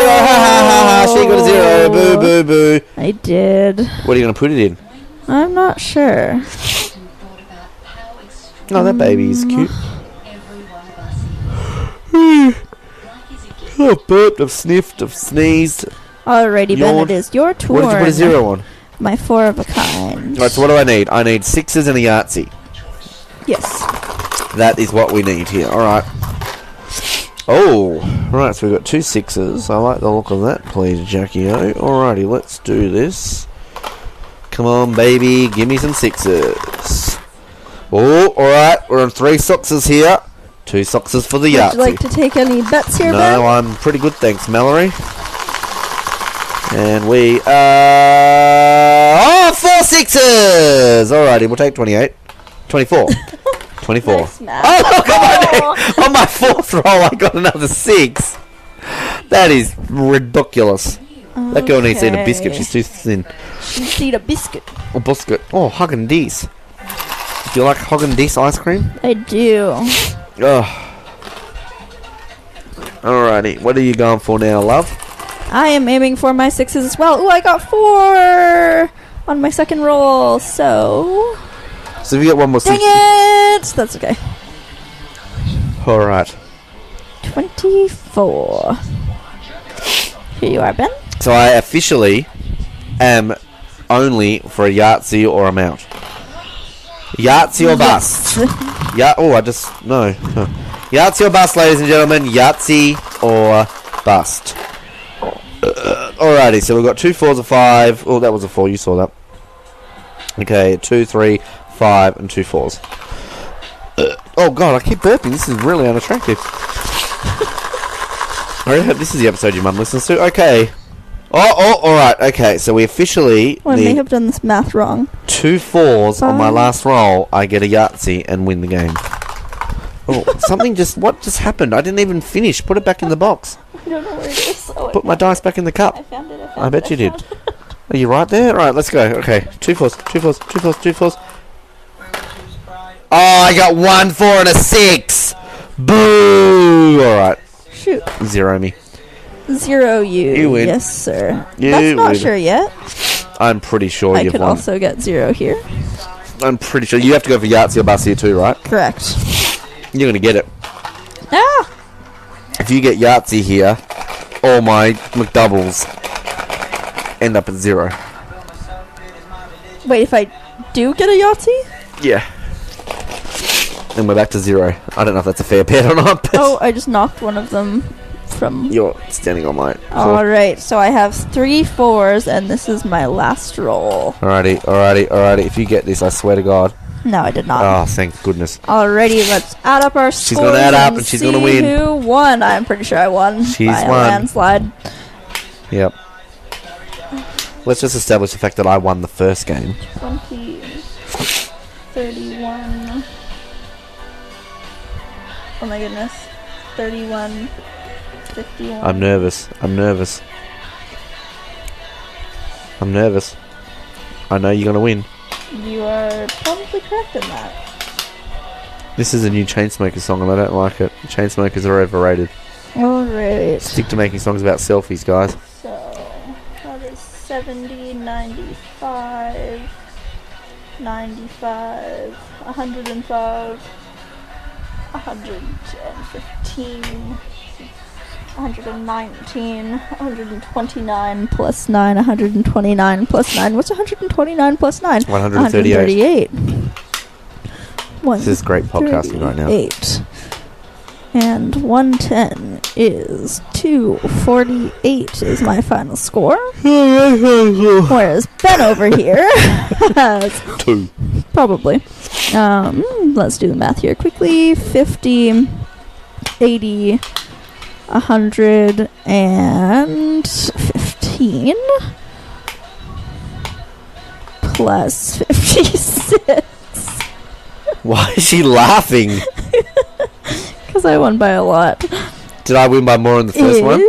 Ha ha ha ha! She got a 0. Boo boo boo. I did. What are you going to put it in? I'm not sure. Oh, that baby is cute. Oh, burped, I've sniffed, I've sneezed. Alrighty, Ben, it is your turn. What did you put a 0 on? My 4 of a kind. Alright, so what do I need? I need 6s and a Yahtzee. Yes. That is what we need here. Alright. Oh, right, so we've got 2 6s. I like the look of that, please, Jackie-O. Alrighty, let's do this. Come on, baby, give me some 6s. Oh, alright, we're on 3 soxes here. 2 soxes for the Yahtzee. Would you like to take any bets here, No, Ben? I'm pretty good, thanks, Mallory. And we 4 6s! Alrighty, we'll take 28. 24. 24. Nice math. Oh, come on! On my 4th roll, I got another 6. That is ridiculous. That girl needs to eat a biscuit. She's too thin. She needs to eat a biscuit. A biscuit. Oh, Haagen-Dazs. Do you like Haagen-Dazs ice cream? I do. Oh. Alrighty. What are you going for now, love? I am aiming for my 6s as well. Ooh, I got 4 on my second roll. So if you get one more 6... Dang it! That's okay. Alright. 24. Here you are, Ben. So I officially am only for a Yahtzee or I'm out. Yahtzee or bust? No. Yahtzee or bust, ladies and gentlemen. Yahtzee or bust. Alrighty, so we've got 2 4s, a 5. Oh, that was a 4. You saw that. Okay, 2, 3, 5, and 2 4s. Oh god, I keep burping. This is really unattractive. I really hope this is the episode your mum listens to. Okay. Alright. Okay, so we officially... I may have done this math wrong. 2 4s on my last roll. I get a Yahtzee and win the game. Oh, what just happened? I didn't even finish. Put it back in the box. I don't know where it is. Put my dice back in the cup. I found it. I bet you did. Are you right there? Alright, let's go. Okay, 2 4s, 2 4s, 2 4s, 2 4s. Oh, I got 1 4 and a 6. Boo! Alright. Shoot. 0 me. 0 you. You win. Yes, sir. You That's not win. sure yet. I'm pretty sure you've I could won. also get 0 here. I'm pretty sure. You have to go for Yahtzee or bust here too, right? Correct. You're going to get it. Ah! If you get Yahtzee here, all my McDoubles end up at 0. Wait, if I do get a Yahtzee? Yeah. And we're back to 0. I don't know if that's a fair bet or not. But Oh, I just knocked one of them from... you're standing on my... Alright, so I have 3 4s, and this is my last roll. Alrighty. If you get this, I swear to God. No, I did not. Oh, thank goodness. Alrighty, let's add up our scores. She's going to add up and she's going to win. Who won? I'm pretty sure I won. She's by a won. landslide. Yep. Let's just establish the fact that I won the first game. 20, 31. Oh my goodness. 31, 51. I'm nervous. I know you're going to win. You are probably correct in that. This is a new Chainsmokers song and I don't like it. Chainsmokers are overrated. Alright. Stick to making songs about selfies, guys. So, that is 70, 95, 95, 105, 115, 119, 129 plus 9, 129 plus 9. What's 129 plus 9? 138. 138. This is great podcasting right now. 8. And 110 is 248 is my final score. Whereas Ben over here has 2. probably. Let's do the math here quickly. 50, 80, 115 plus 56. Why is she laughing? Because I won by a lot. Did I win by more in the first one?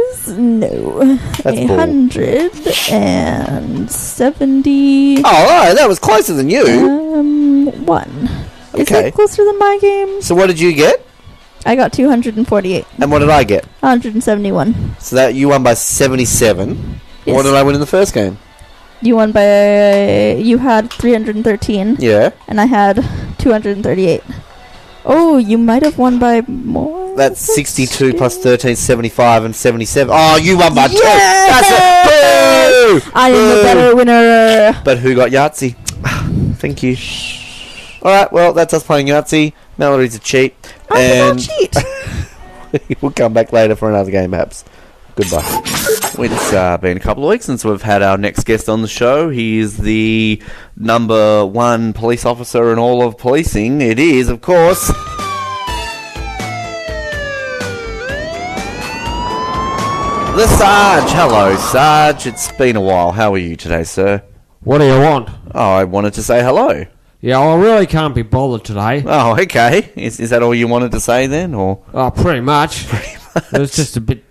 No. That's 170. Oh, alright, that was closer than you. 1. Is Okay. it closer than my game? So what did you get? I got 248. And what did I get? 171. So that you won by 77. Yes. What did I win in the first game? You won by... You had 313. Yeah. And I had 238. Oh, you might have won by more. That's 62 plus 13, 75 and 77. Oh, you won by 2. Yes! That's it. Boo! I am the better winner. But who got Yahtzee? Thank you. Alright, well, that's us playing Yahtzee. Mallory's a cheat. I did not cheat. We'll come back later for another game, perhaps. Goodbye. It's been a couple of weeks since we've had our next guest on the show. He is the number 1 police officer in all of policing. It is, of course... the Sarge. Hello, Sarge. It's been a while. How are you today, sir? What do you want? Oh, I wanted to say hello. Yeah, well, I really can't be bothered today. Oh, okay. Is that all you wanted to say then, or? Oh, pretty much. It was just a bit...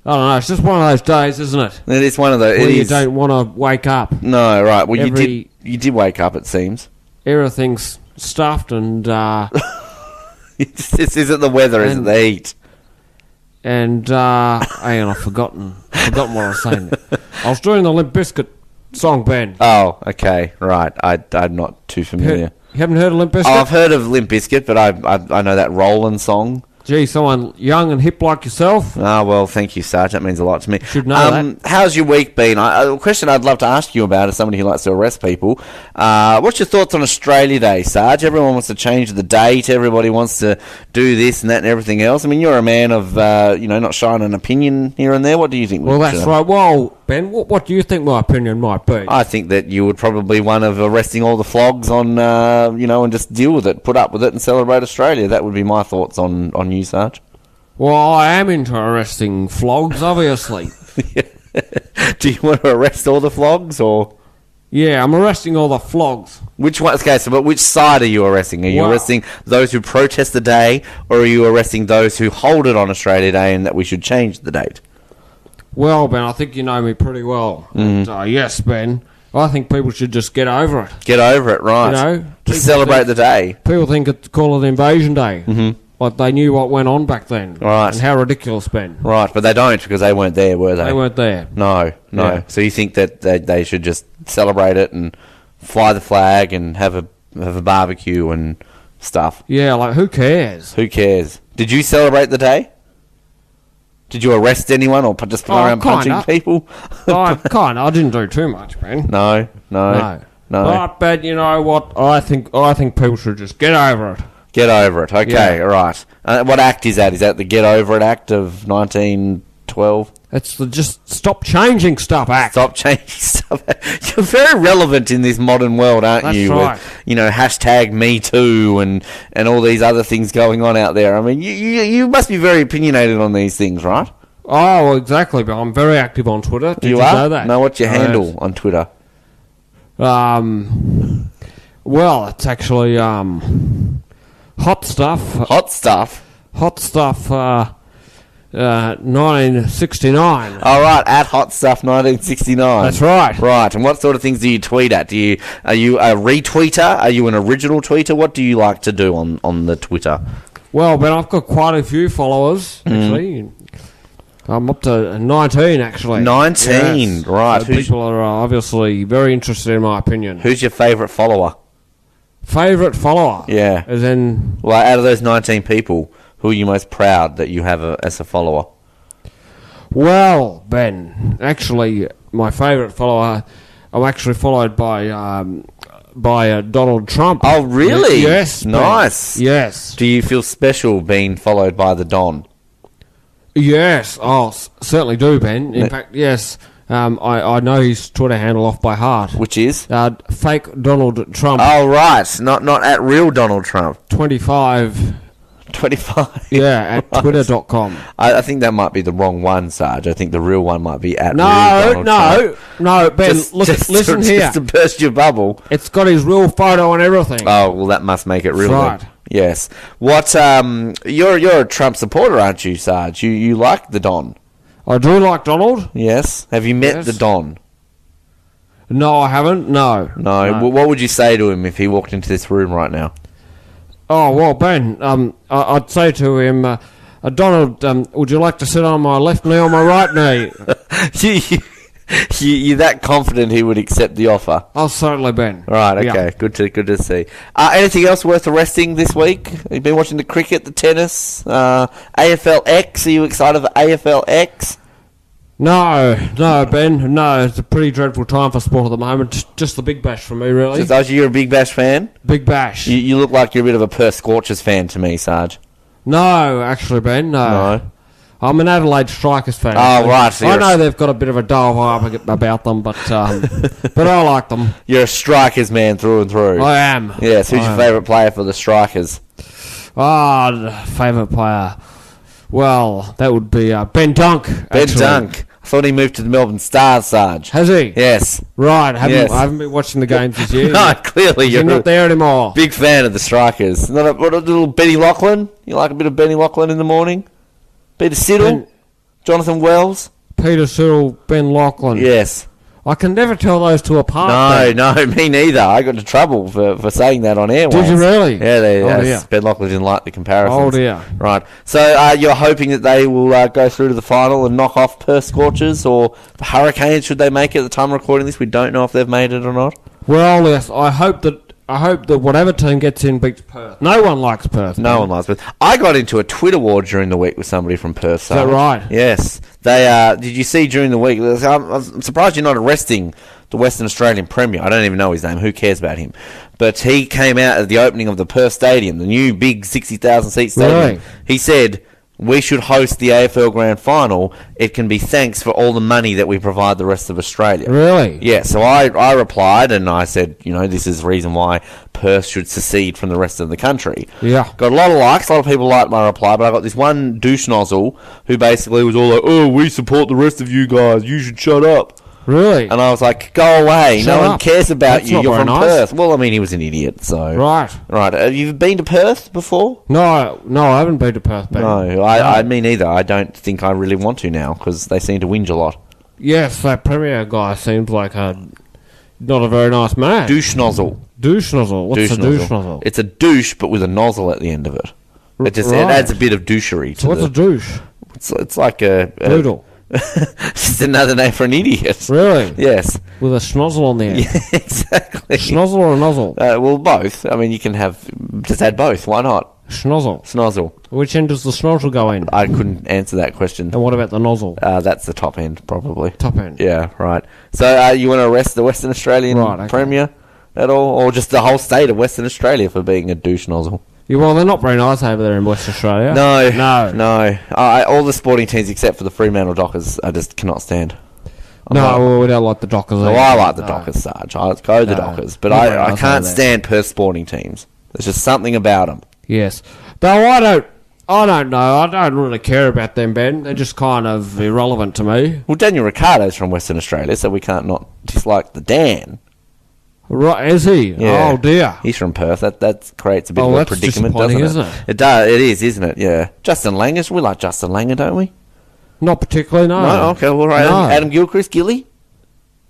I don't know, it's just one of those days, isn't it? It is one of those. Where you don't want to wake up. No, right. Well, you did wake up, it seems. Everything's stuffed and... Is it the weather? Is it the heat? And hang on, I've forgotten what I was saying. I was doing the Limp Bizkit song, Ben. Oh, okay, right. I'm not too familiar. You haven't heard of Limp Bizkit? Oh, I've heard of Limp Bizkit, but I know that Rollin' song. Gee, someone young and hip like yourself. Ah, well, thank you, Sarge. That means a lot to me. Should know that. How's your week been? A question I'd love to ask you about as somebody who likes to arrest people. What's your thoughts on Australia Day, Sarge? Everyone wants to change the date. Everybody wants to do this and that and everything else. I mean, you're a man of, not showing an opinion here and there. What do you think? Well, that's right. Well, Ben, what do you think my opinion might be? I think that you would probably one of arresting all the flogs on, and just deal with it, put up with it and celebrate Australia. That would be my thoughts on you, Sarge. Well, I am into arresting flogs, obviously. Do you want to arrest all the flogs, or...? Yeah, I'm arresting all the flogs. Which one? Okay, so but which side are you arresting? Are you arresting those who protest the day, or are you arresting those who hold it on Australia Day and that we should change the date? Well, Ben, I think you know me pretty well. And, yes, Ben, I think people should just get over it. Get over it, right. Just celebrate the day. People think it's call it Invasion Day. Mm-hmm. Like they knew what went on back then. Right. And how ridiculous, Ben. Right, but they don't because they weren't there, were they? They weren't there. No. Yeah. So you think that they should just celebrate it and fly the flag and have a barbecue and stuff? Yeah, like who cares? Who cares? Did you celebrate the day? Did you arrest anyone or just go around punching people? I didn't do too much, man. No. But you know what? I think people should just get over it. Get over it. Okay, all right. What act is that? Is that the Get Over It Act of 1912? It's the Just Stop Changing Stuff Act. Stop changing stuff. You're very relevant in this modern world, aren't That's you? Right. With, hashtag Me Too and all these other things going on out there. I mean, you must be very opinionated on these things, right? Oh, well, exactly. But I'm very active on Twitter. Did you know that? No, what's your handle on Twitter? Well, it's actually Hot Stuff. Hot Stuff? Hot Stuff 1969. All right, at Hot Stuff 1969. That's right. Right, and what sort of things do you tweet at? Are you a retweeter? Are you an original tweeter? What do you like to do on the Twitter? Well, Ben, I've got quite a few followers, actually. I'm up to 19, actually. 19, yes. right. So people are obviously very interested in my opinion. Who's your favourite follower? Favourite follower? Yeah. As in... Well, out of those 19 people, who are you most proud that you have as a follower? Well, Ben, actually, my favourite follower, I'm actually followed by Donald Trump. Oh, really? Yes. Nice. Ben. Yes. Do you feel special being followed by the Don? Yes. Oh, certainly do, Ben. In fact, yes. I know his Twitter handle off by heart. Which is? Fake Donald Trump. Oh, right. Not at real Donald Trump. 25. 25? Yeah, at twitter.com. I think that might be the wrong one, Sarge. I think the real one might be at real Donald Trump. No, Ben, listen here. Just to burst your bubble. It's got his real photo and everything. Oh, well, that must make it real. Right. Yes. What, you're a Trump supporter, aren't you, Sarge? You like the Don? I do like Donald. Yes. Have you met the Don? No, I haven't. No. Well, what would you say to him if he walked into this room right now? Oh, well, Ben, I'd say to him, Donald, would you like to sit on my left knee or my right knee? You're that confident he would accept the offer? Oh, certainly, Ben. Right, okay. Yeah. Good to see. Anything else worth arresting this week? Have you been watching the cricket, the tennis, AFLX? Are you excited for AFLX? No, Ben. No, it's a pretty dreadful time for sport at the moment. Just the Big Bash for me, really. So you're a Big Bash fan? Big Bash. You look like you're a bit of a Perth Scorchers fan to me, Sarge. No, actually, Ben, no. I'm an Adelaide Strikers fan. Oh, right. So I know they've got a bit of a dull vibe about them, but I like them. You're a Strikers man through and through. I am. Yes, who's your favourite player for the Strikers? Favourite player. Well, that would be Ben Dunk. Ben Dunk. I thought he moved to the Melbourne Stars, Sarge. Has he? Yes. Right. I haven't been watching the games this year. No, clearly you're not there anymore. Big fan of the Strikers. What a little Benny Lachlan? You like a bit of Benny Lachlan in the morning? Peter Siddle? Jonathan Wells? Peter Siddle, Ben Lachlan. Yes. I can never tell those two apart. No, me neither. I got into trouble for saying that on air. Did you really? Yeah, Ben Lockley didn't like the comparisons. Oh dear. Right. So you're hoping that they will go through to the final and knock off Perth Scorchers or the Hurricanes, should they make it at the time of recording this? We don't know if they've made it or not. Well, yes, I hope that whatever team gets in beats Perth. No one likes Perth. No one likes Perth. I got into a Twitter war during the week with somebody from Perth. Is that right? Yes. They did you see during the week? I'm surprised you're not arresting the Western Australian Premier. I don't even know his name. Who cares about him? But he came out at the opening of the Perth Stadium, the new big 60,000 seat stadium. Really? He said, "We should host the AFL Grand Final. It can be thanks for all the money that we provide the rest of Australia." Really? Yeah, so I replied and I said, this is the reason why Perth should secede from the rest of the country. Yeah. Got a lot of likes, a lot of people liked my reply, but I got this one douche nozzle who basically was all like, "Oh, we support the rest of you guys, you should shut up." Really? And I was like, "Go away, Shut no one up. cares about That's you, not you're very from nice. Perth." Well, I mean, he was an idiot, so... Right. Right, have you been to Perth before? No, I haven't been to Perth, Ben. No, I me neither. I don't think I really want to now, because they seem to whinge a lot. Yes, that Premier guy seems like not a very nice man. Douche nozzle. Douche nozzle. What's a douche nozzle? It's a douche, but with a nozzle at the end of it. It adds a bit of douchery to What's a douche? It's like a Doodle. just another name for an idiot. Really? Yes. With a schnozzle on the end. Yeah, exactly. Schnozzle or a nozzle? Well, both. I mean, you can just add both. Why not? Schnozzle. Snozzle. Which end does the schnozzle go in? I couldn't answer that question. And what about the nozzle? That's the top end, probably. Top end. Yeah, right. So you want to arrest the Western Australian Premier at all? Or just the whole state of Western Australia for being a douche nozzle? Yeah, well, they're not very nice over there in Western Australia. No. All the sporting teams except for the Fremantle Dockers I just cannot stand. Well, we don't like the Dockers. No, I like the Dockers, Sarge. I go the Dockers. But I can't stand Perth sporting teams. There's just something about them. Yes. Though I don't know. I don't really care about them, Ben. They're just kind of irrelevant to me. Well, Daniel Ricciardo's from Western Australia, so we can't not dislike the Dan. Right, is he? Yeah. Oh, dear. He's from Perth. That creates a bit of a predicament, doesn't it? Isn't it? It is, isn't it? Yeah. Justin Langer. We like Justin Langer, don't we? Not particularly, no. No, okay, all right. No. Adam Gilchrist, Gilly?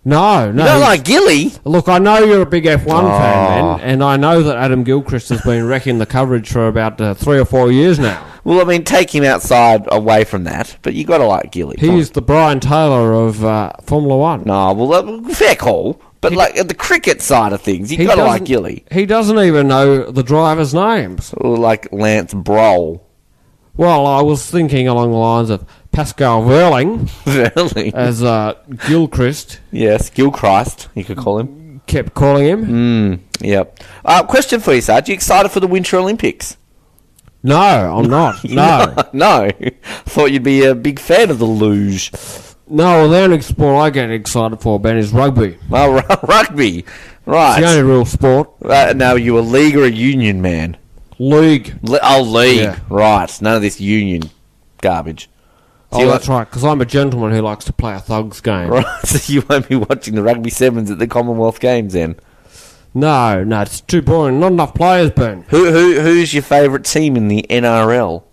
No. You don't like Gilly? Look, I know you're a big F1 fan, Ben, and I know that Adam Gilchrist has been wrecking the coverage for about 3 or 4 years now. Well, I mean, take him outside, away from that, but you got to like Gilly. He's the Brian Taylor of Formula 1. No, well, fair call. But at the cricket side of things, you got to like Gilly. He doesn't even know the drivers' names. Or like Lance Broll. Well, I was thinking along the lines of Pascal Verling. Verling. As Gilchrist. Yes, Gilchrist, you could call him. Kept calling him. Yep. Question for you, Sarge. Are you excited for the Winter Olympics? No, I'm not. No. No. Thought you'd be a big fan of the luge. No, well, the only sport I get excited for, Ben, is rugby. Oh, rugby. Right. It's the only real sport. Now, you a league or a union man? League. League. Yeah. Right. None of this union garbage. So that's right, because I'm a gentleman who likes to play a thug's game. Right, so you won't be watching the Rugby Sevens at the Commonwealth Games then? No, it's too boring. Not enough players, Ben. Who's your favourite team in the NRL?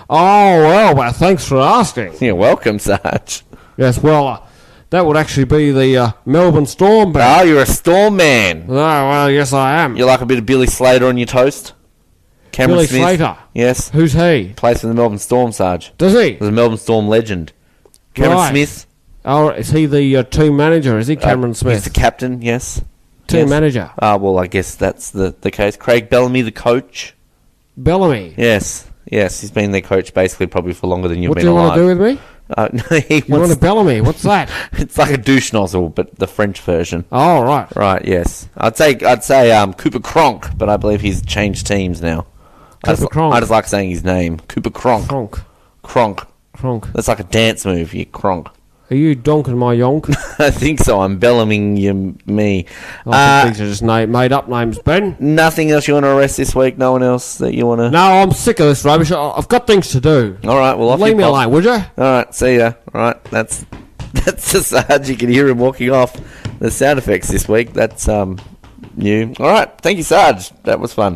Oh, well, thanks for asking. You're welcome, Sarge. Yes, well, that would actually be the Melbourne Storm, Ben. Oh, you're a Storm man. Oh, well, yes, I am. You like a bit of Billy Slater on your toast? Cameron Billy Smith? Slater? Yes. Who's he? Plays for the Melbourne Storm, Sarge. Does he? He's a Melbourne Storm legend. Cameron Smith? Oh, is he the team manager? Is he Cameron Smith? He's the captain, yes. Team manager? Well, I guess that's the case. Craig Bellamy, the coach. Bellamy? Yes, he's been their coach basically probably for longer than you've what been do you alive. want to do with me? You want a Bellamy? What's that? It's like a douche nozzle, but the French version. Oh, right. Right, yes. I'd say Cooper Cronk, but I believe he's changed teams now. Cronk. I just like saying his name. Cooper Cronk. Cronk. That's like a dance move, you Cronk. Are you donking my yonk? I think so. I'm Bellaming me. I think these are just made-up names, Ben. Nothing else you want to arrest this week? No one else that you want to... No, I'm sick of this rubbish. I've got things to do. All right, well, leave me alone, would you? All right, see ya. All right, that's the Sarge. You can hear him walking off. The sound effects this week. That's new. All right, thank you, Sarge. That was fun.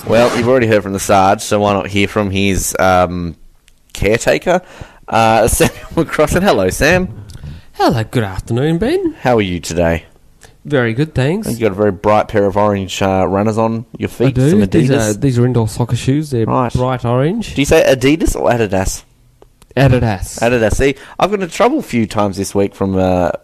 Well, you've already heard from the Sarge, so why not hear from his caretaker, Samuel McCrossan. Hello, Sam. Hello, good afternoon, Ben. How are you today? Very good, thanks. You got a very bright pair of orange runners on your feet. I do. Some Adidas. These are indoor soccer shoes. They're bright orange. Do you say Adidas or Adidas? Adidas. Adidas. See, I've got into trouble a few times this week from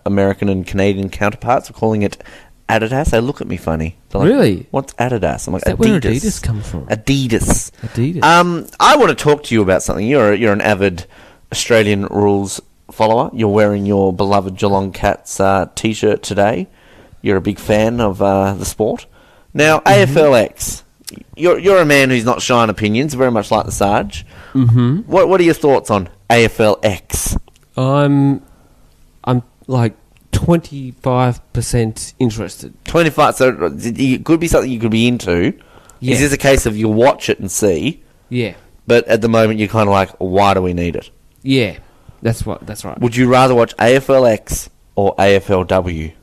American and Canadian counterparts for calling it Adidas. They look at me funny. They're like, really? What's Adidas? I'm like, Is that Adidas. where Adidas comes from? Adidas. Adidas. I want to talk to you about something. You're an avid Australian rules follower. You're wearing your beloved Geelong Cats T-shirt today. You're a big fan of the sport. Now, AFLX. You're a man who's not shy on opinions, very much like the Serge. Mm-hmm. What are your thoughts on AFLX? I'm like 25% interested. 25. So it could be something you could be into. Yeah. Is this a case of you'll watch it and see? Yeah. But at the moment, you're kind of like, why do we need it? Yeah. That's right. Would you rather watch AFLX or AFLW?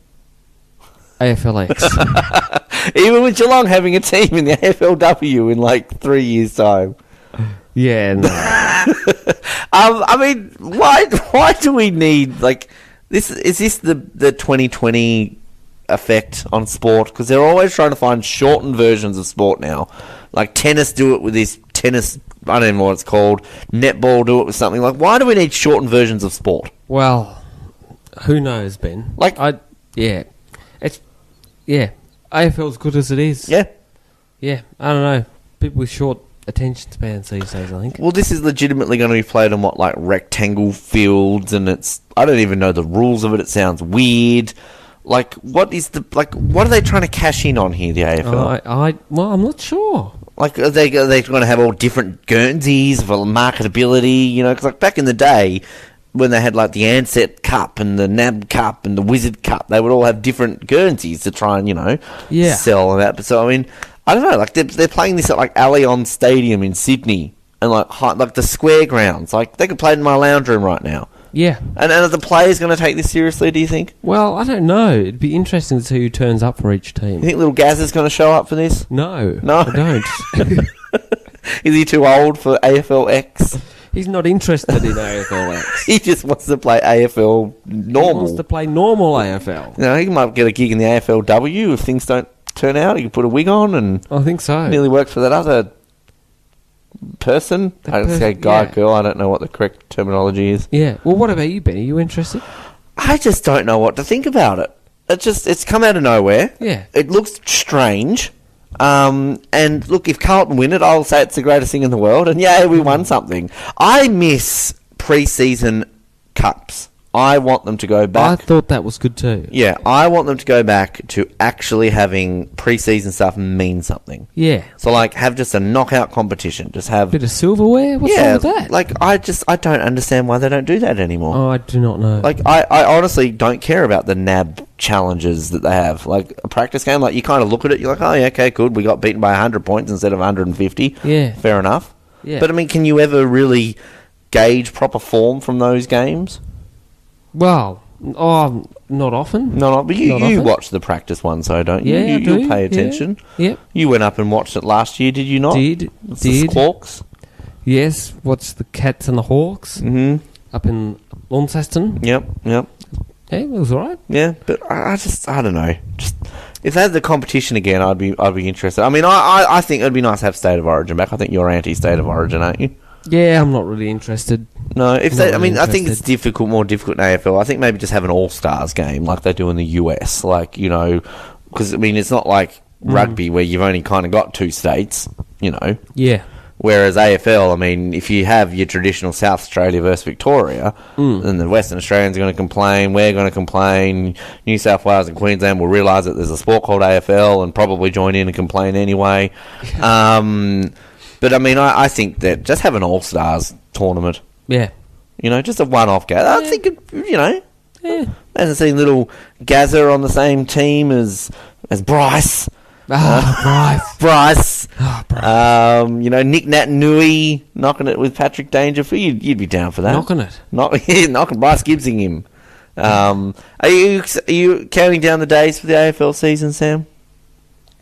AFLX. Even with Geelong having a team in the AFLW in like 3 years' time. Yeah. No. I mean, why do we need like this? Is this the 2020 effect on sport? Because they're always trying to find shortened versions of sport now. Like tennis, do it with this tennis. I don't even know what it's called. Netball, do it with something. Like, why do we need shortened versions of sport? Well, who knows, Ben? Yeah, AFL's good as it is. Yeah. I don't know. People with short attention spans these days, I think. Well, this is legitimately going to be played on like rectangle fields, and I don't even know the rules of it. It sounds weird. Like, what are they trying to cash in on here, the AFL? Well, I'm not sure. Like, are they going to have all different Guernseys for marketability? You know, because like back in the day, when they had like the Ansett Cup and the NAB Cup and the Wizard Cup, they would all have different Guernseys to try and, sell and that. But so, I mean, I don't know, like they're playing this at like Allianz Stadium in Sydney and like the square grounds. Like, they could play it in my lounge room right now. Yeah. And are the players going to take this seriously, do you think? Well, I don't know. It'd be interesting to see who turns up for each team. You think little Gaz is going to show up for this? No. I don't. Is he too old for AFLX? He's not interested in AFLX. He just wants to play AFL normal. He wants to play normal AFL. You know, he might get a gig in the AFLW if things don't turn out. He can put a wig on and... I think so. Nearly work for that other person. I don't say guy, girl. I don't know what the correct terminology is. Yeah. Well, what about you, Ben? Are you interested? I just don't know what to think about it. It's come out of nowhere. Yeah. It looks strange. And look, if Carlton win it, I'll say it's the greatest thing in the world. And yeah, we won something. I miss pre-season cups. I want them to go back. I thought that was good too. Yeah, I want them to go back to actually having pre-season stuff mean something. Yeah. So, like, have just a knockout competition. Just have... Bit of silverware? What's wrong with that? Like, I don't understand why they don't do that anymore. Oh, I do not know. Like, I honestly don't care about the NAB challenges that they have. Like, a practice game, like, you kind of look at it, you're like, oh, yeah, okay, good. We got beaten by 100 points instead of 150. Yeah. Fair enough. Yeah. But, I mean, can you ever really gauge proper form from those games? Well... Oh, not often. But you watch the practice one, so don't you? Yeah, I do. You'll pay attention. Yeah. Yep. You went up and watched it last year, did you not? Did. The Hawks? Yes, watched the Cats and the Hawks up in Launceston. Yep. Yeah, it was alright. Yeah, but I don't know. Just if they had the competition again, I'd be interested. I mean, I think it'd be nice to have State of Origin back. I think you're anti-State of Origin, aren't you? Yeah, I'm not really interested. No, I think it's more difficult in AFL. I think maybe just have an all-stars game like they do in the US. Like, you know, because, I mean, it's not like rugby where you've only kind of got two states, you know. Yeah. Whereas AFL, I mean, if you have your traditional South Australia versus Victoria, then the Western Australians are going to complain, we're going to complain, New South Wales and Queensland will realise that there's a sport called AFL and probably join in and complain anyway. But, I mean, I think that just have an all-stars tournament. Yeah. You know, just a one-off game. I think, Yeah. Imagine seeing little Gazza on the same team as Bryce. Bryce. Oh, Bryce. You know, Nick Nat Nui knocking it with Patrick Dangerfield. You'd be down for that. Knocking it. Knocking Bryce Gibbsing him. Are you counting down the days for the AFL season, Sam?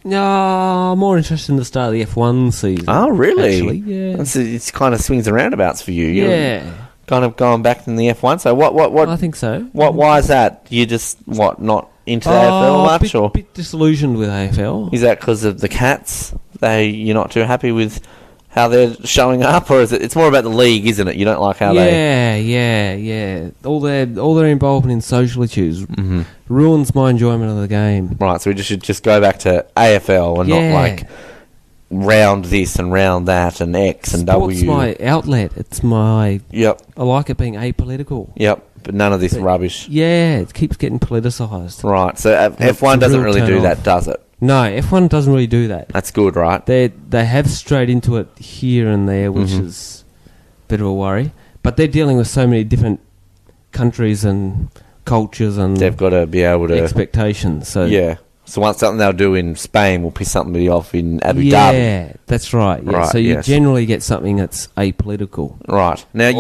No, I'm more interested in the start of the F1 season. Oh, really? Actually, yeah. It's kind of swings and roundabouts for you. Yeah. kind of going back in the F1. So what? I think so. Why is that? You just not into the AFL much, or bit disillusioned with AFL? Is that because of the Cats? You're not too happy with how they're showing up, or is it? It's more about the league, isn't it? You don't like how they. Yeah. All their involvement in social issues ruins my enjoyment of the game. Right, so we should just go back to AFL and not like round this and round that and X and W. It's my outlet. It's my. Yep. I like it being apolitical. Yep, but none of this rubbish. Yeah, it keeps getting politicised. Right, so F1 doesn't really do that, does it? No, F1 doesn't really do that. That's good, right? They have strayed into it here and there, which is a bit of a worry. But they're dealing with so many different countries and cultures, and they've got to be able to expectations. So yeah. So once something they'll do in Spain will piss somebody off in Abu Dhabi. Yeah, that's right. Yeah. Right, so you generally get something that's apolitical. Right. Now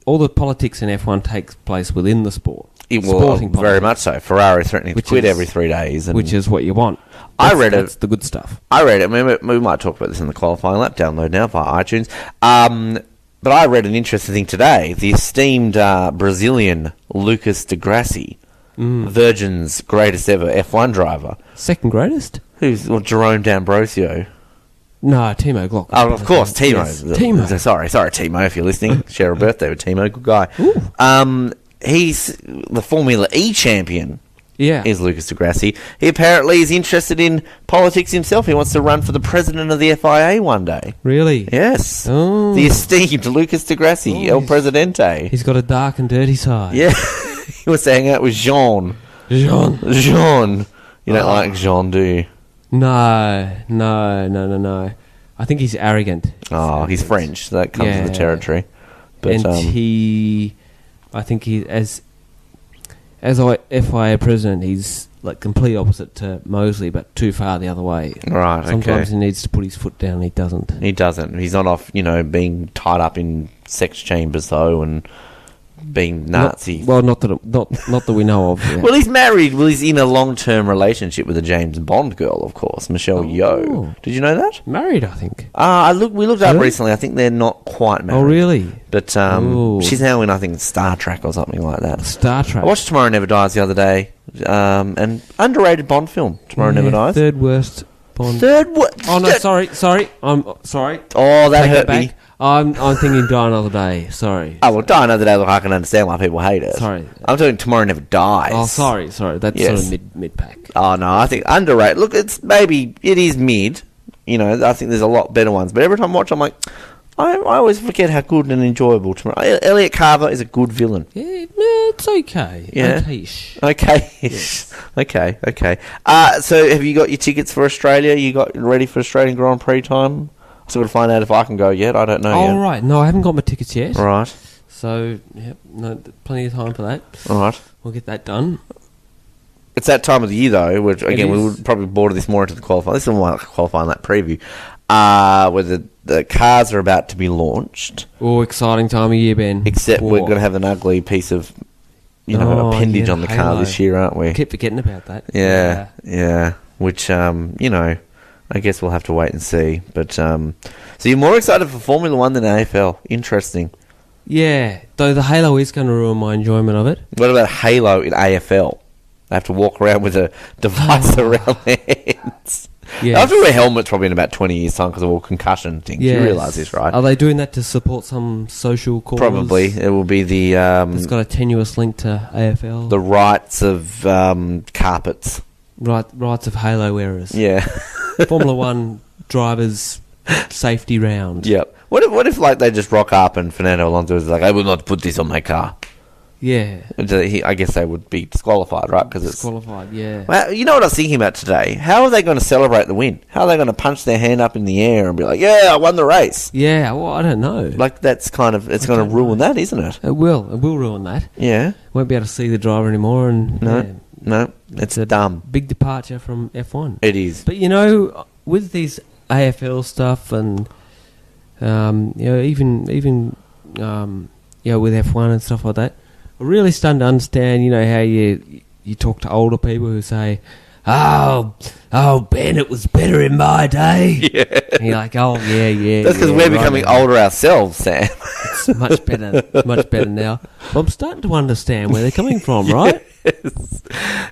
all the politics in F1 takes place within the sport. Sporting politics. Very much so. Ferrari threatening to quit every 3 days. Which is what you want. That's the good stuff. I read it. I mean, we might talk about this in the qualifying lap. Download now via iTunes. But I read an interesting thing today. The esteemed Brazilian Lucas de Virgin's greatest ever F1 driver. Second greatest? Who's Jerome D'Ambrosio? No, Timo Glock. Oh, of course, Timo. Yes, Timo. Sorry, Timo, if you're listening. Share a birthday with Timo. Good guy. He's the Formula E champion. Yeah. Is Lucas de He apparently is interested in politics himself. He wants to run for the president of the FIA one day. Really? Yes. Oh. The esteemed Lucas de El Presidente. He's got a dark and dirty side. Yeah. He wants to hang out with Jean. You don't like Jean, do you? No. I think he's arrogant. He's French. So that comes with the territory. But, I think as FIA president, he's like complete opposite to Mosley, but too far the other way. Right. Sometimes he needs to put his foot down. He doesn't. He's not off, being tied up in sex chambers though, and being Nazi. Not that we know of. Yeah. Well, he's married. Well, he's in a long-term relationship with a James Bond girl, of course, Michelle Yeoh. Did you know that? Married, I think. We looked up recently. I think they're not quite married. Oh, really? But she's now in, I think, Star Trek or something like that. Star Trek. I watched Tomorrow Never Dies the other day. An underrated Bond film. Tomorrow Never Dies. Third worst Bond. Oh no, sorry. I'm sorry. Oh, that hurt me. I'm thinking Die Another Day. Sorry. Oh, well, Die Another Day, look, I can understand why people hate it. Sorry. I'm talking Tomorrow Never Dies. Oh, sorry. That's sort of mid-pack. Oh, no, I think underrated. Look, it is mid. I think there's a lot better ones. But every time I watch, I'm like, I always forget how good and enjoyable Tomorrow. Elliot Carver is a good villain. Yeah, it's okay. Yeah. Okay-ish. Okay. So have you got your tickets for Australia? You got ready for Australian Grand Prix time? I'm still got to find out if I can go yet. I don't know yet. Oh, right. No, I haven't got my tickets yet. Right. So, plenty of time for that. All right. We'll get that done. It's that time of the year, though, which, again, we would probably border this more into the qualifying. This is more like a qualifying lap preview, where the cars are about to be launched. Oh, exciting time of year, Ben. Except we're going to have an ugly piece of, appendage on the car this year, aren't we? Keep forgetting about that. Yeah. Which, I guess we'll have to wait and see. But so you're more excited for Formula 1 than AFL. Interesting. Yeah, though the Halo is going to ruin my enjoyment of it. What about Halo in AFL? They have to walk around with a device around their heads. Yes. I have to wear helmets probably in about 20 years' time because of all concussion things. Yes. You realise this, right? Are they doing that to support some social cause? Probably. It will be the... it's got a tenuous link to AFL. The rights of carpets. Rights of Halo wearers. Yeah. Formula 1 drivers' safety round. Yep. What if they just rock up and Fernando Alonso is like, I will not put this on my car? Yeah. I guess they would be disqualified, right? Because it's disqualified, yeah. Well, you know what I was thinking about today? How are they going to celebrate the win? How are they going to punch their hand up in the air and be like, yeah, I won the race? Yeah, well, I don't know. Like, that's kind of... It's going to ruin that, isn't it? It will. It will ruin that. Yeah. Won't be able to see the driver anymore and... No, it's dumb. Big departure from F1. It is. But, with these AFL stuff and, even with F1 and stuff like that, I'm really starting to understand, how you talk to older people who say, Ben, it was better in my day. Yeah. And you're like, oh, yeah. That's because we're becoming older ourselves, Sam. It's much better now. Well, I'm starting to understand where they're coming from, right? Yes.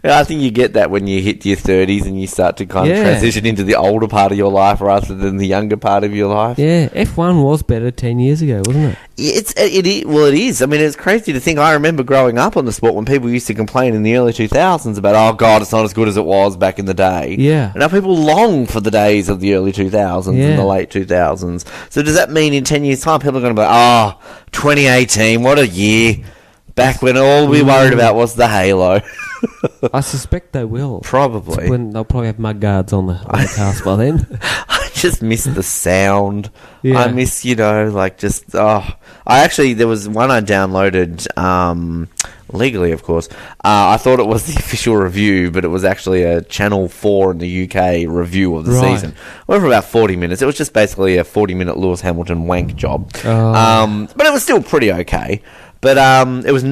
I think you get that when you hit your 30s and you start to kind of transition into the older part of your life rather than the younger part of your life. Yeah, F1 was better 10 years ago, wasn't it? It is. I mean, it's crazy to think. I remember growing up on the sport when people used to complain in the early 2000s about, oh, God, it's not as good as it was back in the day. Yeah. And now people long for the days of the early 2000s and the late 2000s. So does that mean in 10 years' time people are going to be like, 2018, what a year. Back when all we worried about was the halo. I suspect they will. Probably. When they'll probably have mud guards on the cars by then. I just miss the sound. Yeah. I miss, there was one I downloaded, legally, of course. I thought it was the official review, but it was actually a Channel 4 in the UK review of the season. It went for about 40 minutes. It was just basically a 40-minute Lewis Hamilton wank job. But it was still pretty okay. But it was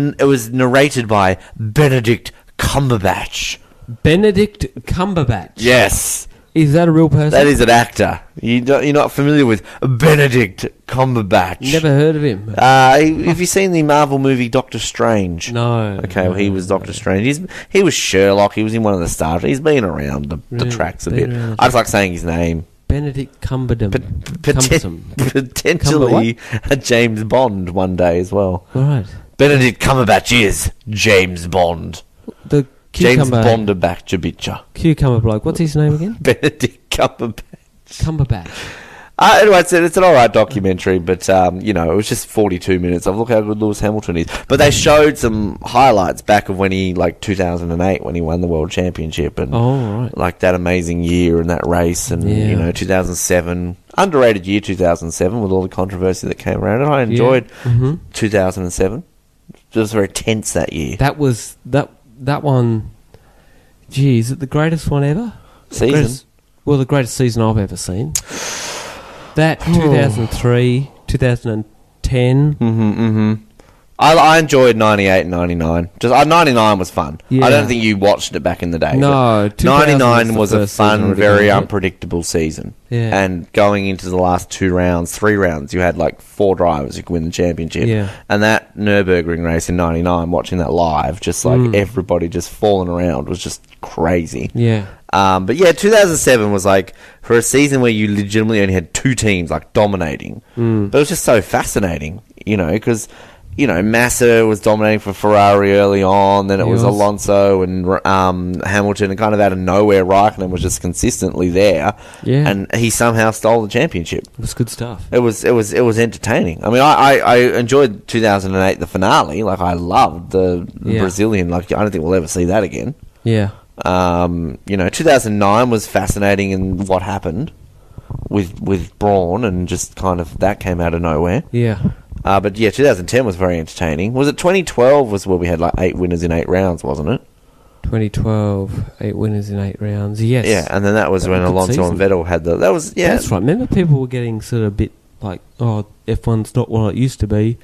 narrated by Benedict Cumberbatch. Benedict Cumberbatch? Yes. Is that a real person? That is an actor. You're not familiar with Benedict Cumberbatch? Never heard of him. Have you seen the Marvel movie Doctor Strange? No. Okay, well, he was Doctor Strange. He was Sherlock. He was in one of the Star. He's been around the tracks a bit. I just like saying his name. Benedict Cumberbatch. Potentially a James Bond one day as well. Right. Benedict Cumberbatch is James Bond. The James Bondabatcha. Cucumber bloke. What's his name again? Benedict Cumberbatch. Cumberbatch. Anyway, it's an alright documentary, but, it was just 42 minutes of look how good Lewis Hamilton is. But they showed some highlights back of when he, 2008, when he won the World Championship. And, that amazing year and that race. And, 2007. Underrated year, 2007, with all the controversy that came around it. I enjoyed 2007. It was very tense that year. That was, that one, gee, is it the greatest one ever? Season? The greatest season I've ever seen. That 2003, 2010. I enjoyed 98 and 99. 99 was fun. Yeah. I don't think you watched it back in the day. No, 99 was a fun, very unpredictable season. Yeah. And going into the last 3 rounds, you had 4 drivers who could win the championship. Yeah. And that Nürburgring race in 99, watching that live, just everybody just falling around was just crazy. Yeah. But yeah, 2007 was for a season where you legitimately only had 2 teams dominating. But it was just so fascinating, because Massa was dominating for Ferrari early on, then it was Alonso and Hamilton, and kind of out of nowhere Raikkonen was just consistently there. Yeah. And he somehow stole the championship. It was good stuff. It was entertaining. I mean, I enjoyed 2008, the finale. I loved the Brazilian. I don't think we'll ever see that again. Yeah. 2009 was fascinating in what happened with Braun, and just kind of that came out of nowhere. Yeah. But yeah, 2010 was very entertaining. Was it 2012 was where we had 8 winners in 8 rounds, wasn't it? 2012, 8 winners in 8 rounds. Yes. Yeah, and then that was when Alonso and Vettel had that was That's right. Remember, people were getting sort of a bit F1's not what it used to be.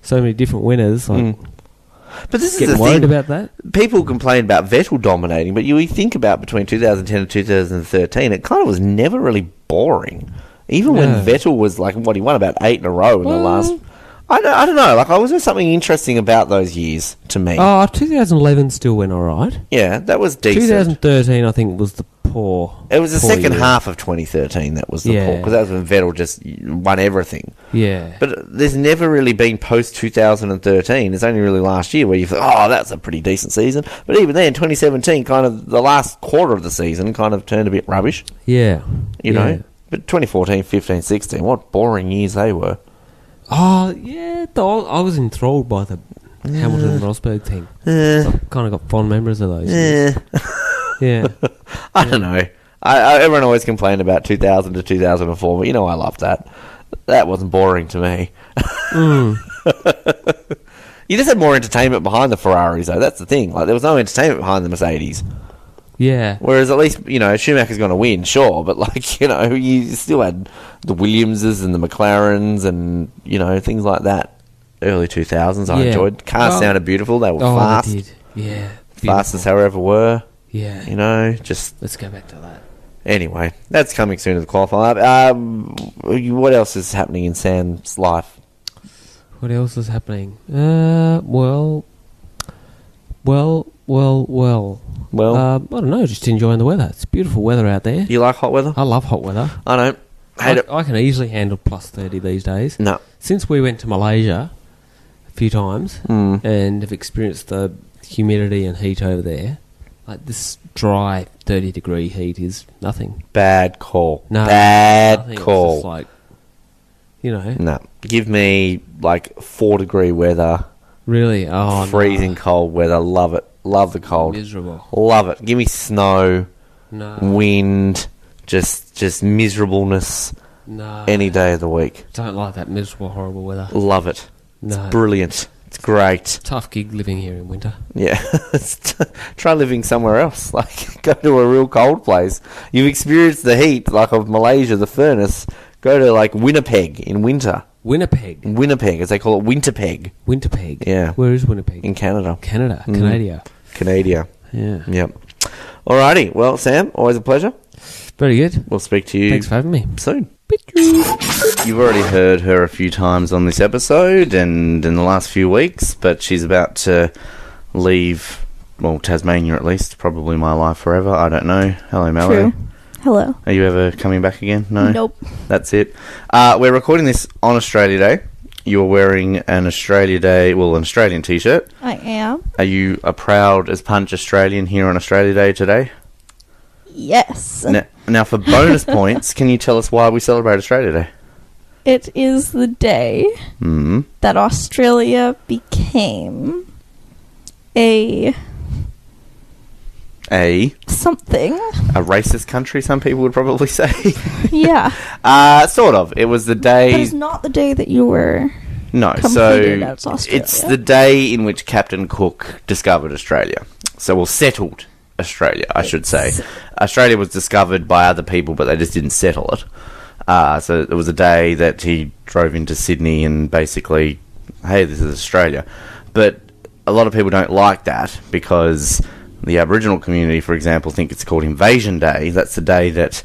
So many different winners. But this is the worried thing. About that? People complain about Vettel dominating, but you think about between 2010 and 2013, it kind of was never really boring. Even when Vettel was he won about 8 in a row in the last. I don't know. Was there something interesting about those years to me? 2011 still went all right. Yeah, that was decent. 2013, I think, was the poor. It was the second half of 2013 that was the poor, because that was when Vettel just won everything. Yeah. But there's never really been post 2013. It's only really last year where you thought, that's a pretty decent season. But even then, 2017, kind of the last quarter of the season, kind of turned a bit rubbish. Yeah. You know. But 2014, 15, 16, what boring years they were. Oh, yeah. I was enthralled by the Hamilton-Rosberg thing. So I kind of got fond memories of those years. Yeah. I don't know. Everyone always complained about 2000 to 2004, but I loved that. That wasn't boring to me. You just had more entertainment behind the Ferraris, though. That's the thing. There was no entertainment behind the Mercedes. Yeah. Whereas at least, Schumacher's going to win, sure, but you still had the Williamses and the McLarens and, things like that. Early 2000s, I enjoyed. Cars sounded beautiful. They were fast. They did. Yeah. Fastest however were. Yeah. You know, just... Let's go back to that. Anyway, that's coming soon to the qualifying. What else is happening in Sam's life? What else is happening? Well. I don't know, just enjoying the weather. It's beautiful weather out there. You like hot weather? I love hot weather. I don't. Hate it. I can easily handle plus 30 these days. No. Since we went to Malaysia a few times and have experienced the humidity and heat over there, like this dry 30-degree heat is nothing. Bad call. No, Bad nothing. call. It's just like, you know. No. Give me like 4-degree weather. Really? Oh, freezing cold weather. Love it. Love the cold. Miserable. Love it. Give me snow, wind, just miserableness. No. Any day of the week. Don't like that miserable, horrible weather. Love it. No. It's brilliant. It's great. Tough gig living here in winter. Yeah. Try living somewhere else. Like, go to a real cold place. You've experienced the heat, like of Malaysia, the furnace. Go to, like, Winnipeg in winter. Winnipeg, as they call it, Winterpeg. Winnipeg. Yeah. Where is Winnipeg? In Canada. Canada. Canada. Yeah. Yep. Alrighty. Well, Sam, always a pleasure. Very good. We'll speak to you. Thanks for having me. Soon. You've already heard her a few times on this episode and in the last few weeks, but she's about to leave, well, Tasmania at least, probably my life forever. I don't know. Hello, Mallory. True. Hello. Are you ever coming back again? No? Nope. That's it. We're recording this on Australia Day. You're wearing an Australian t-shirt. I am. Are you a proud as punch Australian here on Australia Day today? Yes. Now, for bonus points, can you tell us why we celebrate Australia Day? It is the day that Australia became a something. A racist country, some people would probably say. Yeah. Sort of. It was the day... But it's not the day that you were... No, so it's the day in which Captain Cook discovered Australia. Settled Australia, I should say. Australia was discovered by other people, but they just didn't settle it. So it was a day that he drove into Sydney and basically, hey, this is Australia. But a lot of people don't like that because the Aboriginal community, for example, think it's called Invasion Day. That's the day that